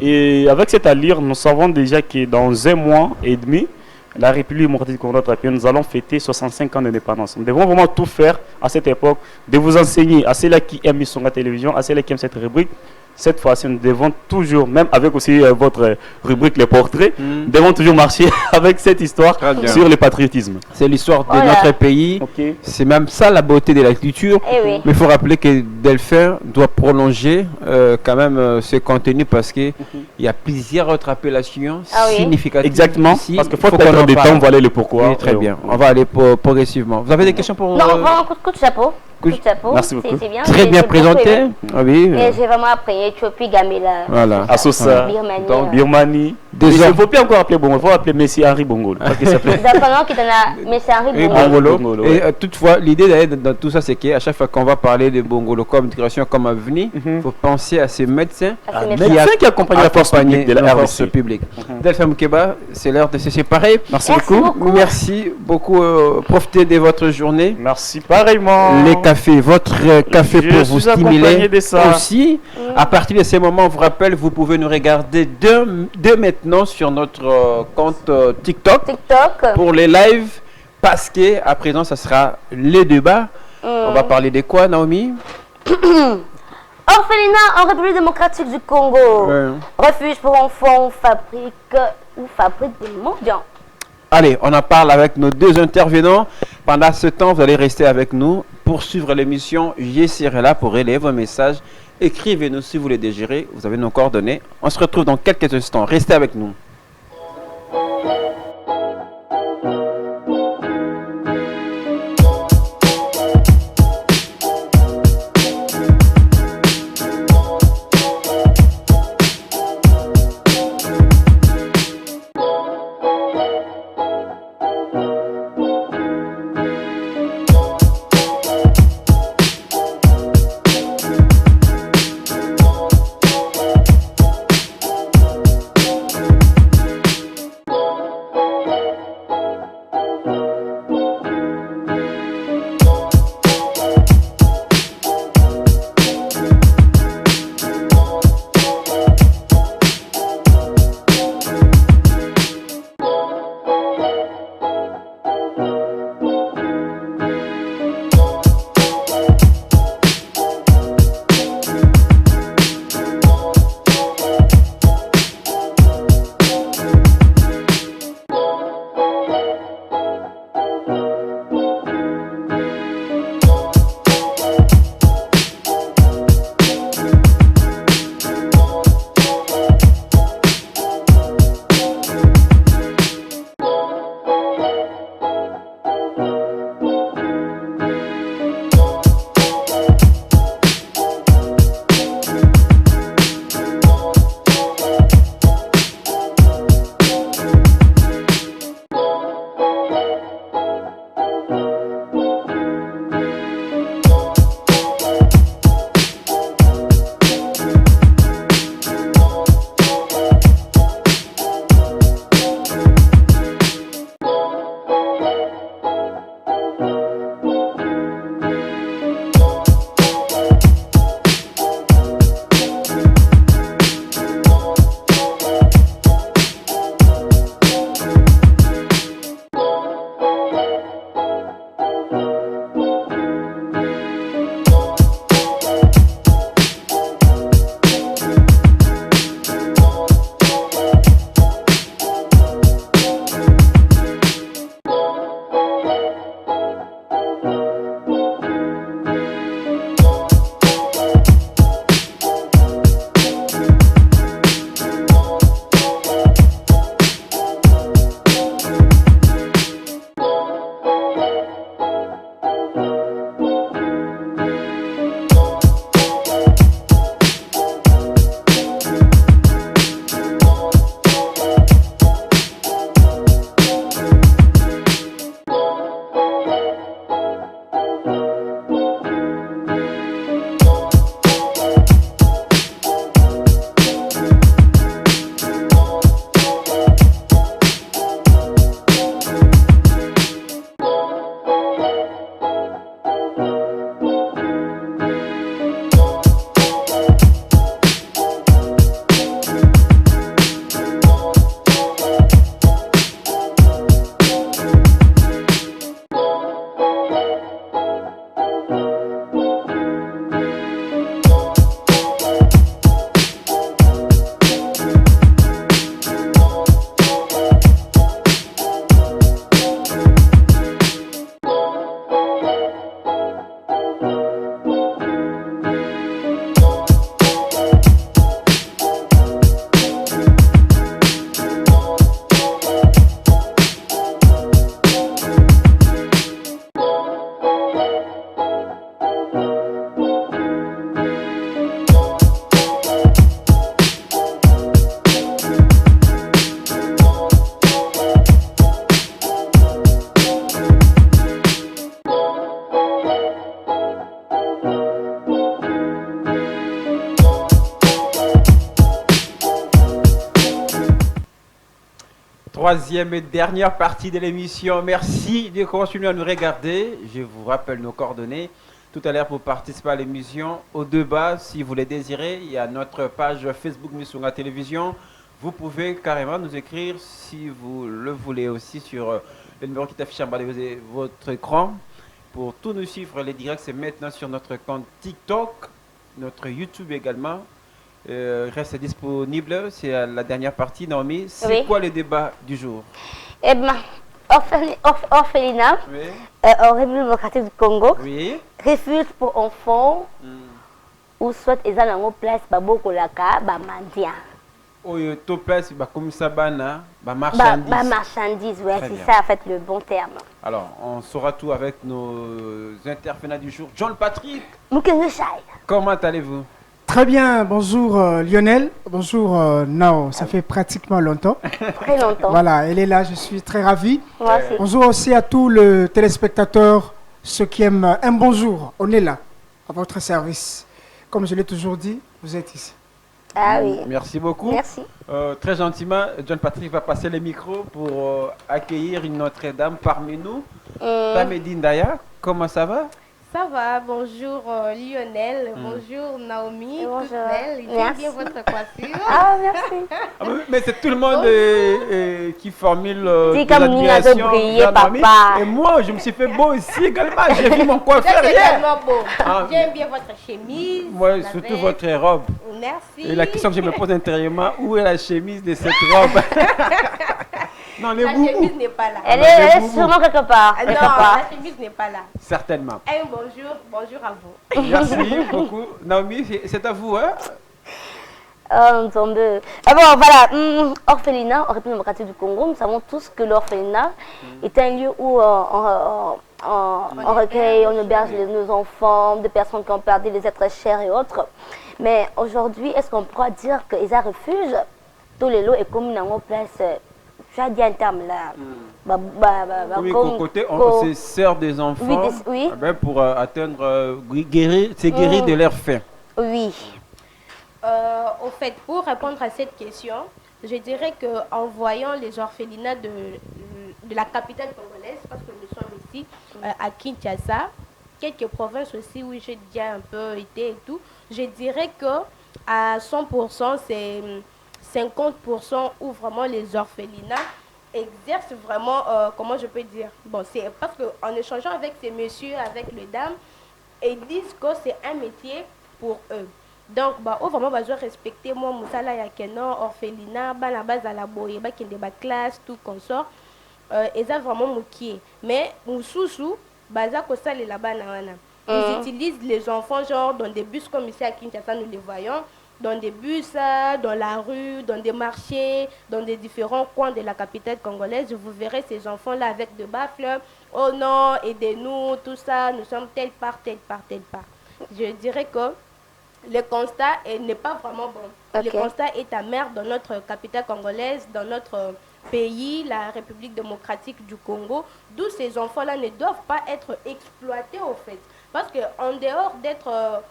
Et avec cette allure, nous savons déjà que dans 1 mois et demi, la République démocratique du Congo, nous allons fêter 65 ans d'indépendance. Nous devons vraiment tout faire à cette époque, de vous enseigner à ceux-là qui aiment Misonga Télévision, à ceux-là qui aiment cette rubrique, cette fois-ci, nous devons toujours, même avec aussi votre rubrique Les Portraits, nous devons toujours marcher avec cette histoire sur le patriotisme. C'est l'histoire de notre pays. C'est même ça la beauté de la culture. Mais il faut rappeler que Delphin doit prolonger quand même ce contenu parce qu'il y a plusieurs autres appellations significatives. Exactement, ici. Parce qu'il faut prendre du temps, voilà le pourquoi. Oui, très bien, on va aller progressivement. Vous avez des questions pour... Non, on va un coup de chapeau. Merci beaucoup. Bien. Très bien présenté. Ah oui. Et j'ai vraiment appris Éthiopie, Gamela. Voilà. Asosa, Birmanie. Il ne faut plus encore appeler Bongo, il faut appeler Messi Henri Bongolo. Parce que ça fait... Messi Henri Bongolo. Et toutefois, l'idée d'aller dans tout ça, c'est qu'à chaque fois qu'on va parler de Bongolo comme intégration, comme avenir, il faut penser à ces médecins qui accompagnent la force publique de la force publique. Delphin Moukeba, c'est l'heure de se séparer. Merci beaucoup. Merci beaucoup. Profitez de votre journée. Merci pareillement. Votre café pour vous stimuler aussi. À partir de ces moments, on vous rappelle, vous pouvez nous regarder dès maintenant sur notre compte TikTok pour les lives parce que à présent, ça sera les débats. On va parler de quoi, Naomi? Orphelinat en République démocratique du Congo. Refuge pour enfants fabrique des mendiants. Allez, on en parle avec nos deux intervenants. Pendant ce temps, vous allez rester avec nous pour suivre l'émission. Je serai là pour relayer vos messages. Écrivez-nous si vous les désirez. Vous avez nos coordonnées. On se retrouve dans quelques instants. Restez avec nous. troisième et dernière partie de l'émission. Merci de continuer à nous regarder. Je vous rappelle nos coordonnées. Tout à l'heure, pour participer à l'émission, au débat, si vous le désirez, il y a notre page Facebook Missunga Télévision. Vous pouvez carrément nous écrire si vous le voulez aussi sur le numéro qui t'affiche en bas de votre écran. Pour tous nos chiffres, les directs, c'est maintenant sur notre compte TikTok, notre YouTube également. Reste disponible, c'est la dernière partie. Naomi, c'est quoi le débat du jour? Eh bien, orphelinat, en République démocratique du Congo, refuge pour enfants, ou soit ils ont en place Babokolaka, Bamandia. Oui, tout place, comme ça, marchandises. Marchandises, ouais, c'est ça en fait le bon terme. Alors, on saura tout avec nos intervenants du jour. John Patrick, comment allez-vous? Très bien, bonjour Lionel, bonjour Nao, ça fait pratiquement longtemps. Très longtemps. Voilà, elle est là, je suis très ravi. Moi aussi. Bonjour aussi à tous les téléspectateurs, ceux qui aiment un bonjour, on est là, à votre service. Comme je l'ai toujours dit, vous êtes ici. Ah oui. Merci beaucoup. Merci. Très gentiment, John Patrick va passer le micro pour accueillir une autre dame parmi nous. Tamedine Daya, comment ça va? Ça va, bonjour Lionel, bonjour Naomi, bonjour. Toute belle, j'aime bien votre coiffure. Ah, merci. Mais c'est tout le monde qui formule des admirations briller, Naomi. papa. Et moi, je me suis fait beau ici également, j'ai vu mon coiffeur hier. C'est tellement beau, j'aime bien votre chemise. Moi, surtout votre robe. Merci. Et la question que je me pose intérieurement, où est la chemise de cette robe? Non, la chemise n'est pas là. Elle est sûrement quelque part. Non, la chemise n'est pas là. Certainement. Un bonjour à vous. Merci beaucoup. Naomi, c'est à vous, hein? Bon, voilà, orphelinat en République démocratique du Congo, nous savons tous que l'orphelinat est un lieu où on recueille, on héberge nos enfants, des personnes qui ont perdu les êtres chers et autres. Mais aujourd'hui, est-ce qu'on pourra dire qu'ils ont refuge? Tous les lots et comme nous en place. Tu as dit un terme là. Oui, côté, on se sert des enfants pour atteindre, guérir de leur faim. Oui. Au fait, pour répondre à cette question, je dirais qu'en voyant les orphelinats de la capitale congolaise, parce que nous sommes ici à Kinshasa, quelques provinces aussi où j'ai déjà un peu été et tout, je dirais que à 100%, c'est 50% où vraiment les orphelinats exercent vraiment, comment je peux dire, bon, c'est parce qu'en échangeant avec ces messieurs, avec les dames, ils disent que c'est un métier pour eux. Donc, vraiment, je respecter moi, Moussala Yakeno, orphelinat, la base à la boye, qui est des classes, tout consort, ils ont vraiment moukié. Mais, Moussousou, ils utilisent les enfants, genre, dans des bus comme ici à Kinshasa, nous les voyons. Dans des bus, dans la rue, dans des marchés, dans des différents coins de la capitale congolaise, vous verrez ces enfants-là avec des baffles. Oh non, aidez-nous, tout ça, nous sommes telle part, telle part, telle part. Je dirais que le constat n'est pas vraiment bon. Okay. Le constat est amer dans notre capitale congolaise, dans notre pays, la République démocratique du Congo, d'où ces enfants-là ne doivent pas être exploités au fait. Parce qu'en dehors d'être...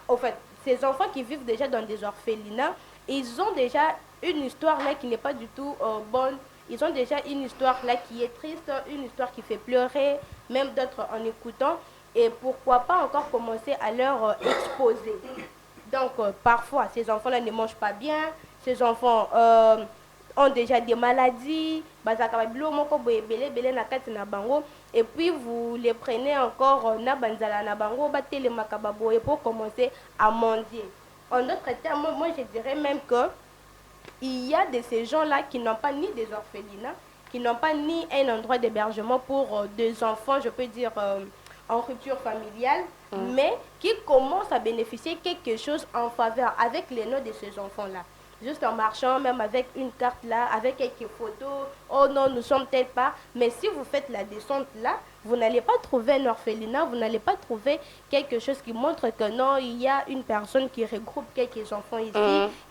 au fait, ces enfants qui vivent déjà dans des orphelinats, ils ont déjà une histoire là qui n'est pas du tout bonne. Ils ont déjà une histoire là qui est triste, une histoire qui fait pleurer, même d'autres en écoutant. Et pourquoi pas encore commencer à leur exposer. Donc parfois, ces enfants-là ne mangent pas bien, ces enfants ont déjà des maladies, et puis vous les prenez encore pour commencer à mendier. En d'autres termes, moi je dirais même que il y a de ces gens-là qui n'ont pas ni des orphelinats, qui n'ont pas ni un endroit d'hébergement pour des enfants, je peux dire, en rupture familiale, mais qui commencent à bénéficier quelque chose en faveur avec les noms de ces enfants-là. Juste en marchant, même avec une carte là, avec quelques photos, oh non, nous sommes telle part. Mais si vous faites la descente là, vous n'allez pas trouver un orphelinat, vous n'allez pas trouver quelque chose qui montre que non, il y a une personne qui regroupe quelques enfants ici,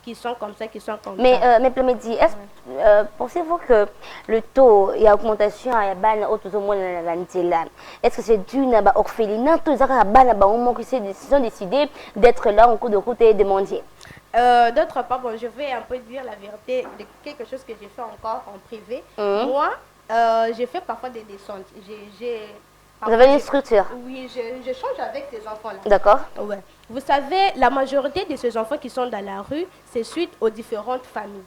qui sont comme ça, qui sont comme ça. Mais Plamedi, pensez-vous que le taux et l'augmentation à Ban autour monde est-ce que c'est dû à l'orphelinat, tous les gens qui ont décidé d'être là en cours de route et de mendier? D'autre part, bon, je vais un peu dire la vérité de quelque chose que j'ai fait encore en privé. Moi, j'ai fait parfois des descentes. Vous avez une structure? Oui, je change avec ces enfants-là. D'accord. Ouais. Vous savez, la majorité de ces enfants qui sont dans la rue, c'est suite aux différentes familles.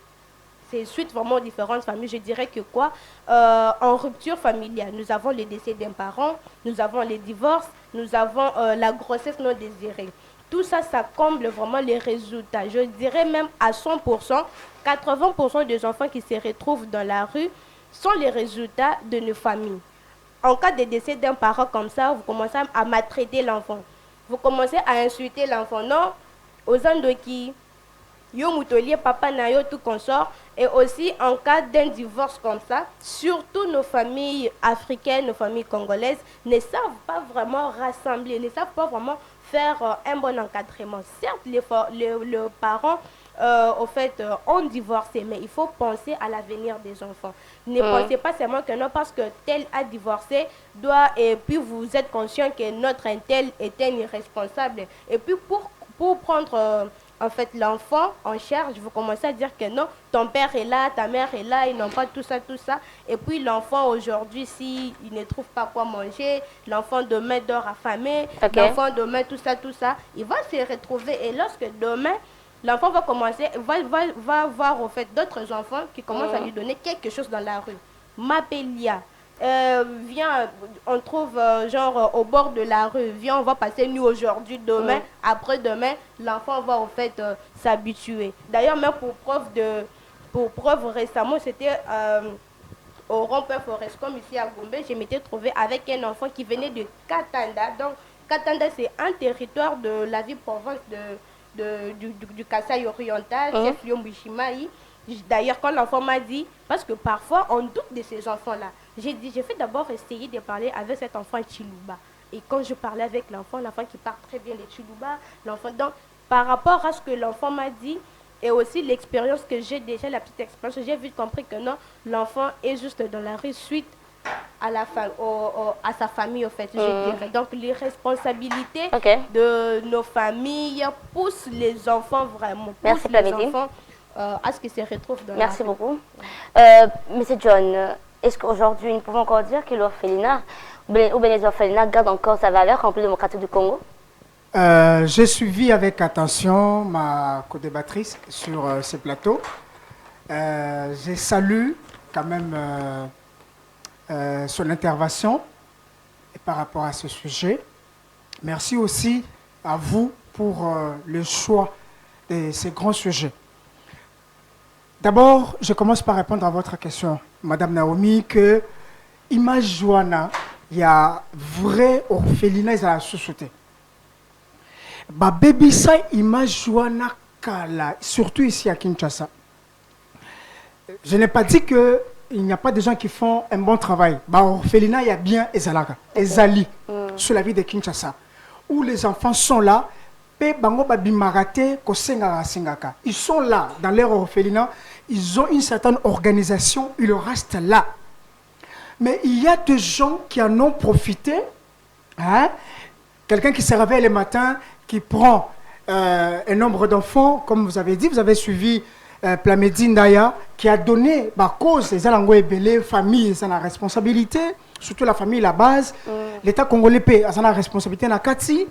C'est suite vraiment aux différentes familles. Je dirais que quoi, en rupture familiale, nous avons le décès d'un parent, nous avons les divorces, nous avons la grossesse non désirée. Tout ça, ça comble vraiment les résultats. Je dirais même à 100%, 80% des enfants qui se retrouvent dans la rue sont les résultats de nos familles. En cas de décès d'un parent comme ça, vous commencez à maltraiter l'enfant. Vous commencez à insulter l'enfant. Non, aux endoki, yo moutolier, papa na yo, tout consort. Et aussi, en cas d'un divorce comme ça, surtout nos familles africaines, nos familles congolaises, ne savent pas vraiment rassembler, ne savent pas vraiment faire un bon encadrement. Certes, les parents au fait, ont divorcé, mais il faut penser à l'avenir des enfants. Ne pensez pas seulement que non, parce que tel a divorcé, et puis vous êtes conscient que notre un tel est un irresponsable. Et puis pour prendre en fait l'enfant en charge, vous commencez à dire que non, ton père est là, ta mère est là, ils n'ont pas tout ça, tout ça. Et puis l'enfant aujourd'hui, s'il ne trouve pas quoi manger, l'enfant demain dort affamé, l'enfant demain tout ça, il va se retrouver. Et lorsque demain, l'enfant va commencer, va voir au fait d'autres enfants qui commencent à lui donner quelque chose dans la rue. M'appelia, viens, on trouve genre au bord de la rue, viens, on va passer nuit aujourd'hui, demain, après-demain, l'enfant va au fait s'habituer. D'ailleurs, même pour preuve récemment, c'était au rond-point Forescom ici à Gombe, je m'étais trouvée avec un enfant qui venait de Katanda. Donc, Katanda, c'est un territoire de la ville-province du Kasaï oriental, chef Lyon Bishimaï. D'ailleurs, quand l'enfant m'a dit, parce que parfois on doute de ces enfants-là, j'ai fait d'abord essayer de parler avec cet enfant Chiluba. Et quand je parlais avec l'enfant qui parle très bien les Chiluba, donc par rapport à ce que l'enfant m'a dit, et aussi l'expérience que j'ai déjà, la petite expérience, j'ai vite compris que non, l'enfant est juste dans la rue suite à sa famille, au fait, je dirais. Donc, les responsabilités de nos familles poussent les enfants vraiment. Merci, les enfants à ce qu'ils se retrouvent dans Merci beaucoup. Monsieur John, est-ce qu'aujourd'hui, nous pouvons encore dire que l'orphelinat, ou bien les orphelinats gardent encore sa valeur en République démocratique du Congo? J'ai suivi avec attention ma co-débattrice sur ce plateau. Je salue quand même son intervention et par rapport à ce sujet. Merci aussi à vous pour le choix de ces grands sujets. D'abord, je commence par répondre à votre question, Madame Naomi, que image Joana, il y a vrai orphelinat à la société. Ba baby ça image Joana kala, surtout ici à Kinshasa. Je n'ai pas dit que il n'y a pas de gens qui font un bon travail. Bah, orphelinat, il y a bien Ezalaka, Ezali, sur la vie de Kinshasa, où les enfants sont là. Ils sont là dans leur orphelinat, ils ont une certaine organisation, ils restent là. Mais il y a des gens qui en ont profité. Hein? Quelqu'un qui se réveille le matin, qui prend un nombre d'enfants, comme vous avez dit, vous avez suivi Plamedi Ndaya, qui a donné, cause des Alango Ebele, famille, ça a la responsabilité, surtout la famille, la base. L'État congolais a la responsabilité dans Kati.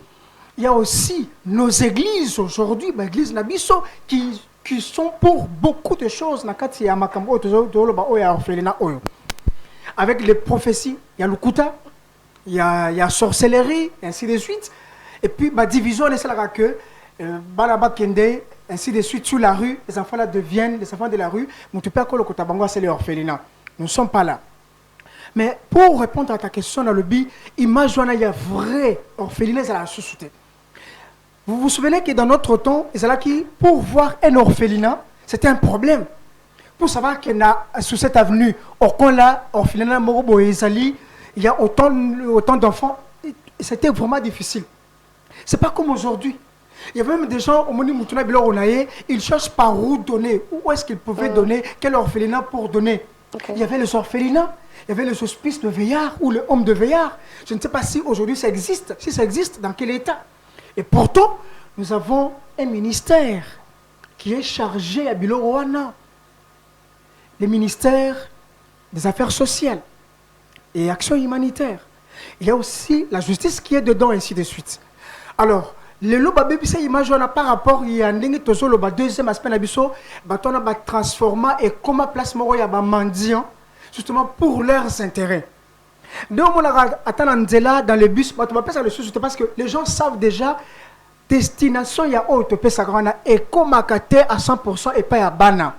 Il y a aussi nos églises aujourd'hui, l'église Nabiso, qui sont pour beaucoup de choses. Avec les prophéties, il y a le Kuta, il y a sorcellerie, et ainsi de suite. Et puis, ma division, c'est là que Balaba Kende, ainsi de suite, sur la rue, les enfants là deviennent les enfants de la rue. Mais tu peux pas que le Kotabango, c'est les orphelinats. Nous ne sommes pas là. Mais pour répondre à ta question dans le but, imagine il y a vrai orphelinat à la société. Vous vous souvenez que dans notre temps, pour voir un orphelinat, c'était un problème. Pour savoir qu'il y a sur cette avenue, orphelinat Morobo et Ezali, il y a autant d'enfants, c'était vraiment difficile. Ce n'est pas comme aujourd'hui. Il y avait même des gens, au Moni Moutuna Bilorounaye, ils cherchent par où donner, où est-ce qu'ils pouvaient donner, quel orphelinat pour donner. Il y avait les orphelinats, il y avait les hospices de veillard ou le homme de veillard. Je ne sais pas si aujourd'hui ça existe, si ça existe, dans quel état. Et pourtant, nous avons un ministère qui est chargé à Biloroana. Le ministère des Affaires sociales et Action humanitaire. Il y a aussi la justice qui est dedans, ainsi de suite. Alors, le loba bébé c'est image on a par rapport il y a ndenge tozo loba deuxième aspect na biso batona ba transforma et comment place moko ya ba mendiant justement pour leurs intérêts. Donc on a attendre dans le bus bato ba pesa le sujet parce que les gens savent déjà destination ya auto pesa grana et comment cater à 100% et pas à bana.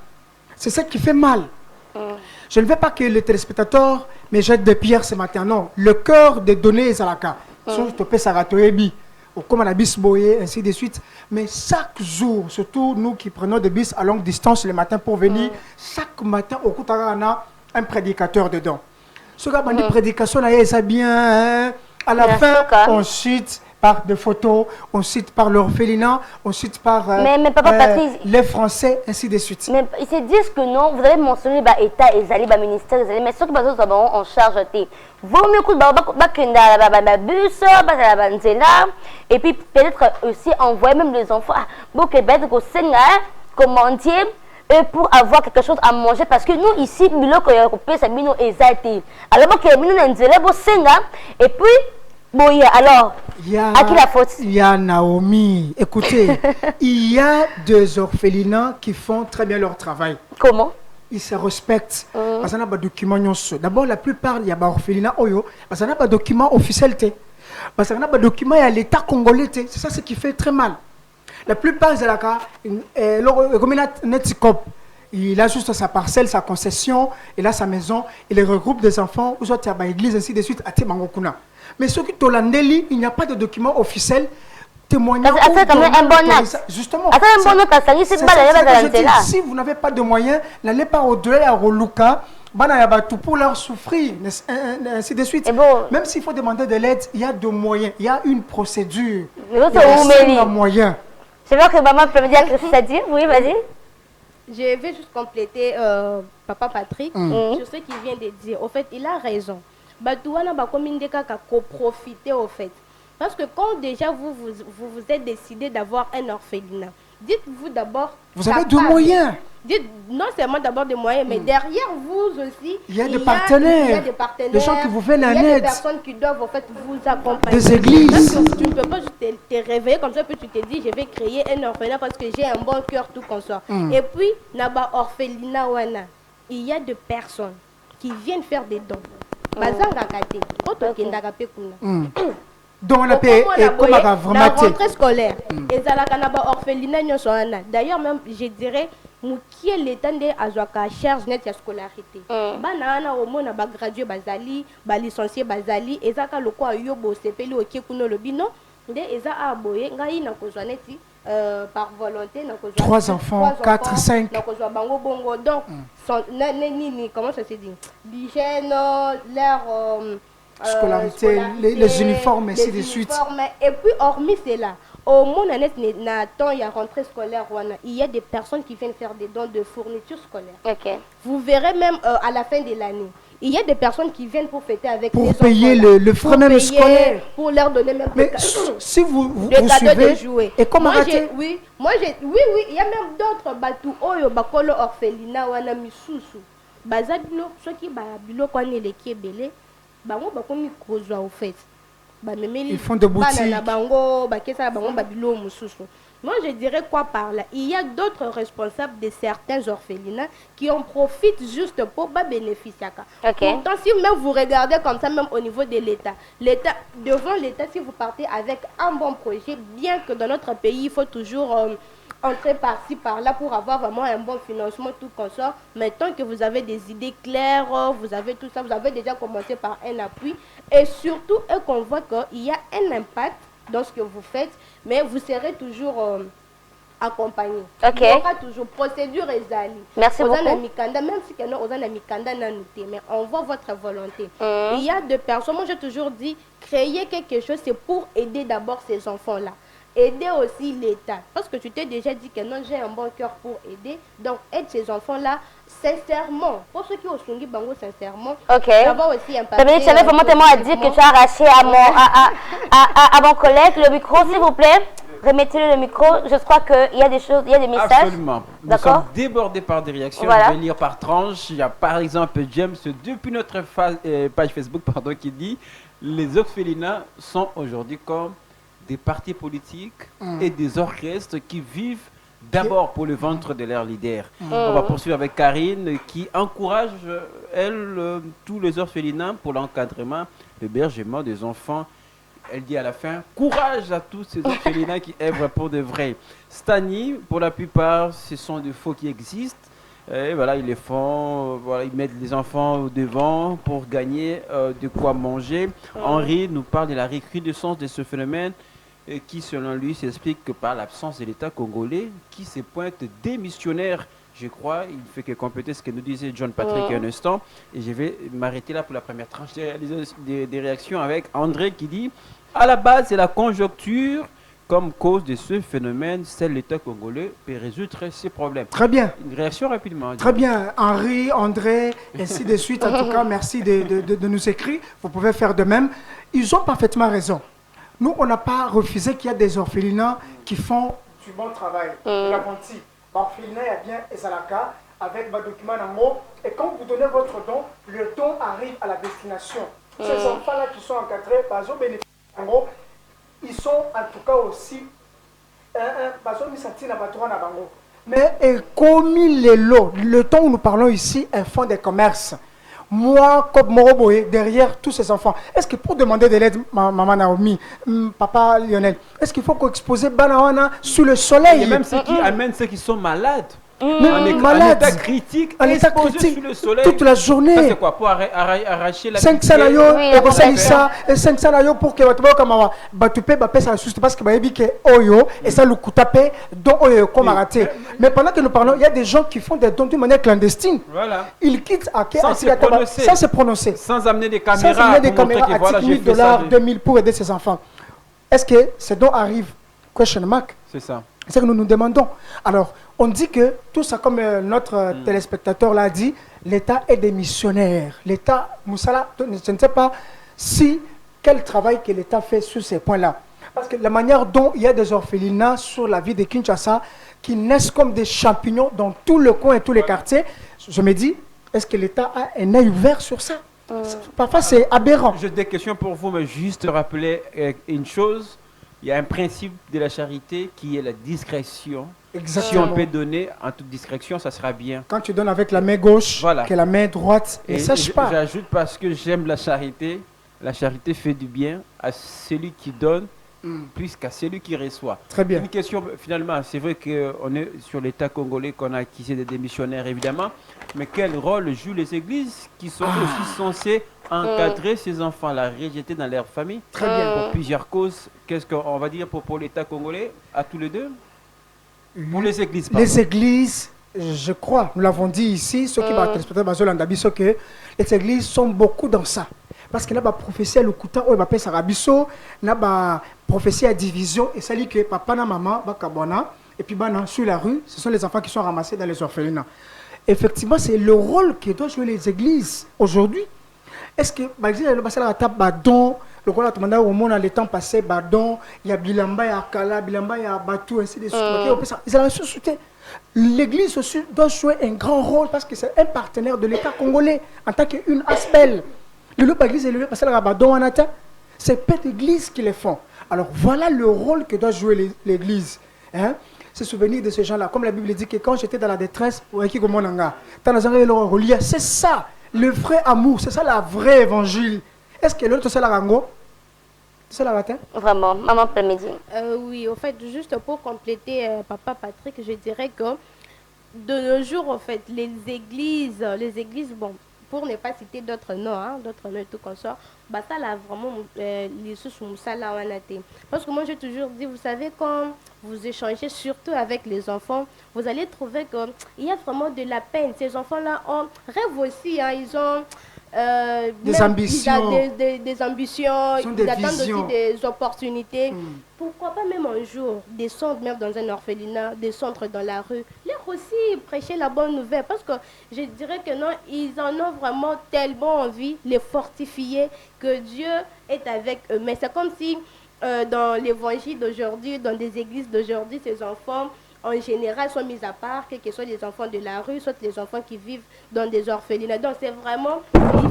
C'est ça qui fait mal. Je ne veux pas que les téléspectateurs me jettent des pierres ce matin, non. Le cœur des données est à la carte. Surtout pesa ratoebi. Comme on a bis boyé, ainsi de suite. Mais chaque jour, surtout nous qui prenons des bus à longue distance le matin pour venir, chaque matin, au Koutara, on a un prédicateur dedans. Ce gars, une prédication, ça bien. À la fin, on cite par des photos, on cite par l'orphelinat, on cite par mais papa Patrice, les Français, ainsi de suite. Mais ils se disent que non, vous avez mentionné l'État, les ministères, mais ceux qui sont en charge, vaut mieux que bus, et puis peut-être aussi envoyer même les enfants au Québec, au Sénégal, commander pour avoir quelque chose à manger parce que nous ici, et puis bon, alors, à qui la faute? Il y a Naomi. Écoutez, il y a deux orphelinats qui font très bien leur travail. Comment? Ils se respectent. Parce qu'on a des documents. D'abord, la plupart, il y a des orphelinats. Parce qu'on a des documents officiels. Parce qu'on a des documents à l'État congolais. C'est ça ce qui fait très mal. La plupart, il a juste sa parcelle, sa concession, il a sa maison, il regroupe des enfants, ou autres, il y a l'église, ainsi de suite, à Temangokuna. Mais ceux qui sont landeli, il n'y a pas de document officiel témoignant. Justement, si vous n'avez pas de moyens, n'allez pas au-delà à Roluka, pour leur souffrir, ainsi de suite. Même s'il faut demander de l'aide, il y a des moyens, il y a une procédure. Il y a un moyen. Je veux que maman peut me dire ce que ça dit. Oui, vas-y. Je vais juste compléter Papa Patrick sur ce qu'il vient de dire. Au fait, il a raison. Batouana ba komindeka ka profiter au fait. Parce que quand déjà vous êtes décidé d'avoir un orphelinat, dites-vous d'abord. Vous avez des moyens. Dites non seulement d'abord des moyens, mais derrière vous aussi. Il y a des partenaires. Il y a des partenaires. Des gens qui vous viennent en aide. Il y a des personnes qui doivent en fait vous accompagner. Des églises. Tu ne peux pas juste te réveiller comme ça, puis tu te dis je vais créer un orphelinat parce que j'ai un bon cœur, tout comme ça. Et puis, naba orphelinat wana, il y a des personnes qui viennent faire des dons. Donc on a payé comme à vraiment la rentrée scolaire et ça la orphelinat d'ailleurs même je dirais qui est l'état de azwaka charge net ya scolarité bana na omona ba gradué bazali ba licencié bazali ezaka lokwa yobo sepeli okekuno lobino nde eza aboye ngai na kozwa neti par volonté na kozwa 3 enfants 4 5 na kozwa bango bongo donc comment ça se dit l'hygiène leur scolarité, les uniformes, ainsi de suite. Et puis, hormis cela, au monde, il y a rentrée scolaire, il y a des personnes qui viennent faire des dons de fournitures scolaires. Vous verrez même à la fin de l'année. Il y a des personnes qui viennent pour fêter avec pour les payer enfants, le frais même scolaire. Pour leur donner même mais si vous suivez, de jouer. Et comment oui, il y a même d'autres bateaux, bakolo orphelinat, wana misusu. Bazabilo, ceux qui babilo kwane le kiebele. Ils font des boutiques. Moi, je dirais quoi par là? Il y a d'autres responsables de certains orphelinats qui en profitent juste pour bénéficier. Pourtant, si même vous regardez comme ça, même au niveau de l'État, devant l'État, si vous partez avec un bon projet, bien que dans notre pays, il faut toujours entrer par-ci, par-là pour avoir vraiment un bon financement, tout comme ça. Mais tant que vous avez des idées claires, vous avez tout ça, vous avez déjà commencé par un appui. Et surtout, qu'on voit qu'il y a un impact dans ce que vous faites, mais vous serez toujours accompagné. Il y aura toujours procédure et zali. Merci beaucoup. Même si mais on voit votre volonté. Il y a des personnes, moi j'ai toujours dit, créer quelque chose, c'est pour aider d'abord ces enfants-là. Aider aussi l'État. Parce que tu t'es déjà dit que non, j'ai un bon cœur pour aider. Donc, aide ces enfants-là sincèrement. Pour ceux qui ont sungi bango sincèrement, ça va aussi impacter. J'avais vraiment tellement à dire que tu as arraché à mon collègue le micro, s'il vous plaît. Remettez-le le micro. Je crois qu'il y a des choses, il y a des messages. Absolument. Nous sommes D'accord. débordés par des réactions. Voilà. Je vais lire par tranche. Il y a par exemple James depuis notre page Facebook qui dit les orphelinats sont aujourd'hui comme des partis politiques et des orchestres qui vivent d'abord pour le ventre de leurs leaders. On va poursuivre avec Karine qui encourage, elle, tous les orphelinats pour l'encadrement, l'hébergement des enfants. Elle dit à la fin, courage à tous ces orphelinats qui œuvrent pour de vrai. Stani, pour la plupart, ce sont des faux qui existent. Et voilà, ils les font, voilà, ils mettent les enfants au devant pour gagner de quoi manger. Henri nous parle de la recrudescence de ce phénomène qui, selon lui, s'explique que par l'absence de l'État congolais qui se pointe démissionnaire. Je crois, il fait que compléter ce que nous disait John Patrick il y a un instant. Et je vais m'arrêter là pour la première tranche des réactions avec André qui dit à la base, c'est la conjoncture comme cause de ce phénomène. Seul l'État congolais peut résoudre ces problèmes. Très bien. Une réaction rapidement. Très bien. Henri, André, ainsi de suite. En tout cas, merci de nous écrire. Vous pouvez faire de même. Ils ont parfaitement raison. Nous, on n'a pas refusé qu'il y a des orphelinats qui font du bon travail. La bonté. L'orphelinat, il y a bien Ezalaka avec vos documents en mots. Et quand vous donnez votre don, le don arrive à la destination. Ces enfants-là qui sont encadrés, par exemple, ils sont en tout cas aussi mais comme le temps où nous parlons ici, un fonds de commerce. Moi, comme Moroboé, derrière tous ces enfants, est-ce que pour demander de l'aide, maman Naomi, papa Lionel, est-ce qu'il faut exposer Banawana sous le soleil? Il y a même ceux qui amènent ceux qui sont malades. Malade, en état critique, en état exposé critique, sous le soleil. toute la journée. Ça c'est quoi? Pour arracher la 500 nayo, et 500 nayo pour que tu vois batupé bapé ça juste parce que baebi que oyo et ça le coup tapé dont oyo comme raté. Mais pendant que nous parlons, il y a des gens qui font des dons d'une manière clandestine. Voilà. Ils quittent à sans se prononcer. Sans amener des caméras. Sans amener des caméras à voilà, 10 000 $, 2000 pour aider ces enfants. Est-ce que ces dons arrivent? Question mark. C'est ça. C'est ce que nous nous demandons. Alors, on dit que tout ça, comme notre téléspectateur l'a dit, l'État est des missionnaires. L'État, Moussala, je ne sais pas si quel travail que l'État fait sur ces points-là. Parce que la manière dont il y a des orphelinats sur la ville de Kinshasa qui naissent comme des champignons dans tout le coin et tous les quartiers, je me dis, est-ce que l'État a un œil ouvert sur ça? Parfois, c'est aberrant. J'ai des questions pour vous, mais juste rappeler une chose. Il y a un principe de la charité qui est la discrétion. Exactement. Si on peut donner en toute discrétion, ça sera bien. Quand tu donnes avec la main gauche, voilà, que la main droite ne sache pas. J'ajoute parce que j'aime la charité. La charité fait du bien à celui qui donne plus qu'à celui qui reçoit. Très bien. Une question, finalement, c'est vrai qu'on est sur l'État congolais, qu'on a acquis des démissionnaires, évidemment. Mais quel rôle jouent les églises qui sont aussi censées encadrer ces enfants-là, rejetés dans leur famille? Très bien. Pour plusieurs causes. Qu'est-ce qu'on va dire pour l'État congolais, à tous les deux? Pour les églises, pardon. Les églises, je crois, nous l'avons dit ici, ceux qui vont respecter Bazolandabiso, que les églises sont beaucoup dans ça. Parce que là, la prophétie à l'Okuta, on va appeler ça Rabiso, là, la prophétie à division, et ça dit que papa et maman, Bakabona, et puis sur la rue, ce sont les enfants qui sont ramassés dans les orphelinats. Effectivement, c'est le rôle que doivent jouer les églises aujourd'hui. Est-ce que, par exemple, le table badon, le rôle de au monde dans les temps passés, badon, il y a Bilamba, il y a Kala, Bilamba, il y a Batou, ainsi de suite. Ils ont ressuscité. L'église aussi doit jouer un grand rôle parce que c'est un partenaire de l'État congolais en tant qu'une aspect. Le loup église et le loup badon en atteint. C'est peu d'églises qui les font. Alors voilà le rôle que doit jouer l'église. Hein? Se souvenir de ces gens-là. Comme la Bible dit que quand j'étais dans la détresse, c'est ça. Le vrai amour, c'est ça la vraie évangile. Est-ce que l'autre c'est la rango? C'est la matin? Vraiment, maman Plamedi. Oui, au fait, juste pour compléter papa Patrick, je dirais que de nos jours, en fait, les églises, bon, pour ne pas citer d'autres noms, d'autres noms et tout comme ça, bah ça là vraiment les sous ça là on a été. Parce que moi j'ai toujours dit, vous savez, quand vous échangez surtout avec les enfants, vous allez trouver qu'il y a vraiment de la peine. Ces enfants là rêvent aussi, ils ont des ambitions, des ambitions, ils attendent aussi des opportunités. Pourquoi pas même un jour descendre même dans un orphelinat, descendre dans la rue, leur aussi prêcher la bonne nouvelle, parce que je dirais que non, ils en ont vraiment tellement envie, les fortifier, que Dieu est avec eux. Mais c'est comme si dans l'évangile d'aujourd'hui, dans des églises d'aujourd'hui, ces enfants en général sont mis à part, que ce soit les enfants de la rue, soit les enfants qui vivent dans des orphelinats. Donc c'est vraiment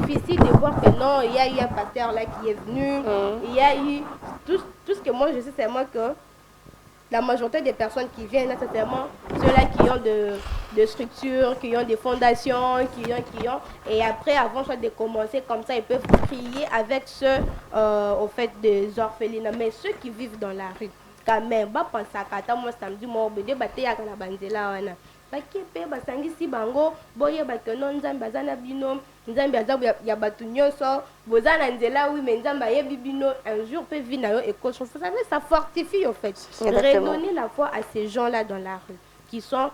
difficile de voir que non, il y a eu un pasteur là qui est venu, il y a eu tout ce que moi je sais, c'est moi que la majorité des personnes qui viennent, c'est vraiment ceux-là qui ont de structures, qui ont des fondations, qui ont. Et après, avant soit de commencer comme ça, ils peuvent prier avec ceux, au fait, des orphelinats. Mais ceux qui vivent dans la rue, quand même, bah, pense à Kata, moi, samedi, moi, je vais à la bandela, wana. Bakepe basangisi bango boye bato non nzambe azana bino nzambe azabu ya batu nyonso bozana nzela oui mais nzambe ayebi bino un jour peut vivre na yo écoche. Vous savez, ça fortifie en fait. Redonner la foi à ces gens-là dans la rue qui sont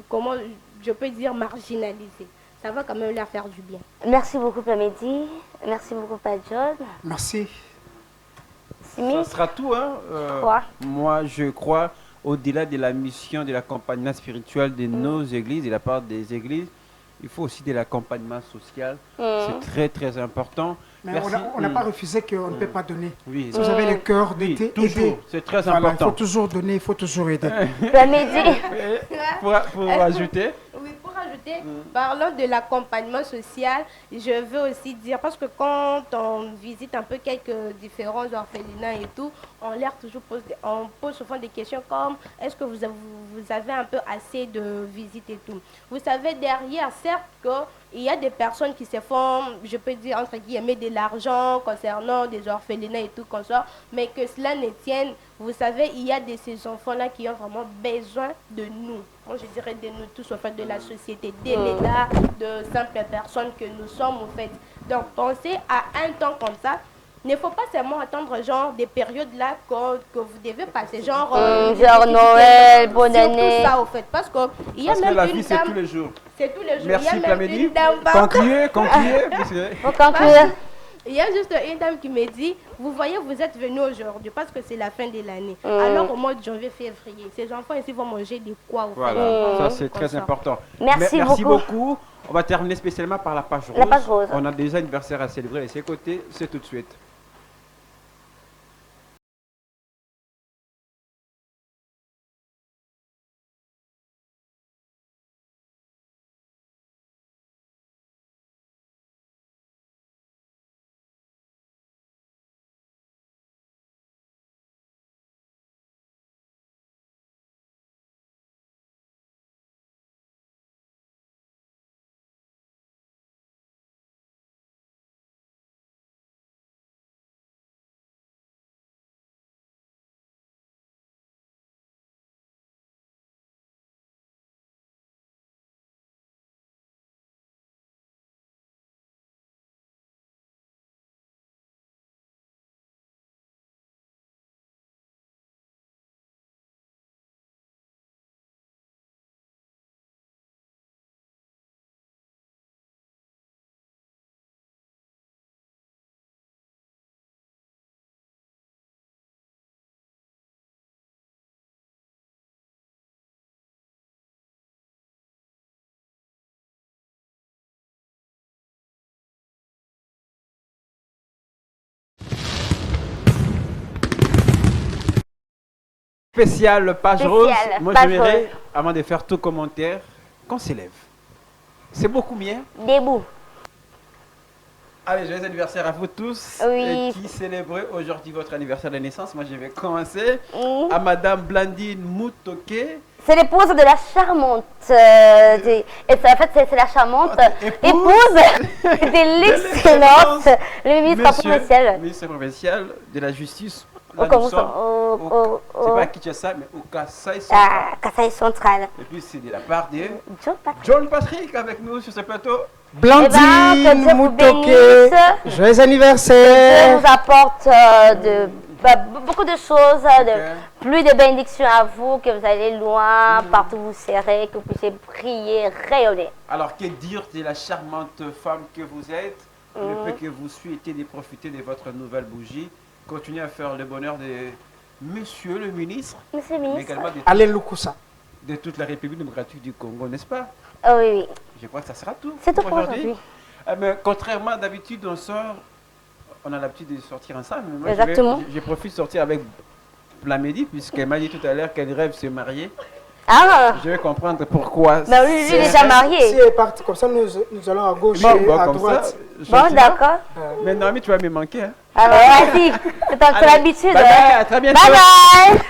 comment je peux dire marginalisés. Ça va quand même leur faire du bien. Merci beaucoup Plamedi. Merci beaucoup Pat John. Merci. Ça sera tout, hein. Moi, je crois, au-delà de la mission de l'accompagnement spirituel de nos églises, de la part des églises, il faut aussi de l'accompagnement social. C'est très, très important. Mais on n'a pas refusé qu'on ne peut pas donner. Oui. Si vous avez le cœur d'aider, toujours. C'est très important. Il faut toujours donner, il faut toujours aider. Pour ajouter. Oui, pour ajouter, parlant de l'accompagnement social, je veux aussi dire, parce que quand on visite un peu quelques différents orphelinats et tout, on pose souvent des questions comme est-ce que vous avez un peu assez de visites et tout. Vous savez, derrière, certes il y a des personnes qui se font, je peux dire entre guillemets, de l'argent concernant des orphelinats et tout comme ça, mais que cela ne tienne. Vous savez, il y a ces enfants-là qui ont vraiment besoin de nous. Moi, je dirais de nous tous, en fait, de la société, de l'État, de simples personnes que nous sommes, en fait. Donc, pensez à un temps comme ça. Il ne faut pas seulement attendre genre des périodes là que vous devez passer, genre Noël, bonne année. Tout ça, au fait, parce qu'il y a même la une vie, dame. C'est tous les jours. C'est tous les jours. Merci, il y a même une dame. Concluez. Faut conclure. Il y a juste une dame qui me dit, vous voyez, vous êtes venus aujourd'hui parce que c'est la fin de l'année. Alors au mois de janvier, février, ces enfants ici vont manger des quoi au fait. Voilà, ça c'est très important. Merci beaucoup. On va terminer spécialement par la page rose. La page rose. On a des anniversaires à célébrer de ses côtés, c'est tout de suite. Spécial page rose. Moi, j'aimerais, avant de faire tout commentaire, qu'on s'élève. C'est beaucoup mieux. Debout. Allez, joyeux anniversaire à vous tous qui célébrez aujourd'hui votre anniversaire de naissance. Moi, je vais commencer à Madame Blandine Moutoké. C'est l'épouse de la charmante. Et en fait, c'est la charmante épouse de l'excellence, le ministre provincial. Ministre provincial de la justice. C'est pas Kinshasa, mais au Kasaï central. Kasaï central. Et puis c'est de la part de John Patrick avec nous sur ce plateau. Blandine Moutoké, joyeux anniversaire. Dieu vous apporte beaucoup de choses, plus de bénédictions à vous, que vous allez loin, partout où vous serez, que vous puissiez prier, rayonner. Alors que dire de la charmante femme que vous êtes, le fait que vous souhaitez de profiter de votre nouvelle bougie. Continuez à faire le bonheur de Monsieur le ministre, Monsieur le ministre. mais également de toute la République démocratique du Congo, n'est-ce pas? Oui. Je crois que ça sera tout. C'est tout pour aujourd'hui. Mais contrairement à d'habitude, on sort on a l'habitude de sortir ensemble. Moi, Exactement. Je profite de sortir avec Plamedi, puisqu'elle m'a dit tout à l'heure qu'elle rêve de se marier. Ah. Je vais comprendre pourquoi. Mais lui, il est déjà marié. Si elle est partie comme ça, nous allons à gauche et à droite. Bon, d'accord. Mais Naomi, tu vas me manquer. Hein. Alors, vas-y, c'est ton habitude. Bye bye, à très bientôt. Bye bye.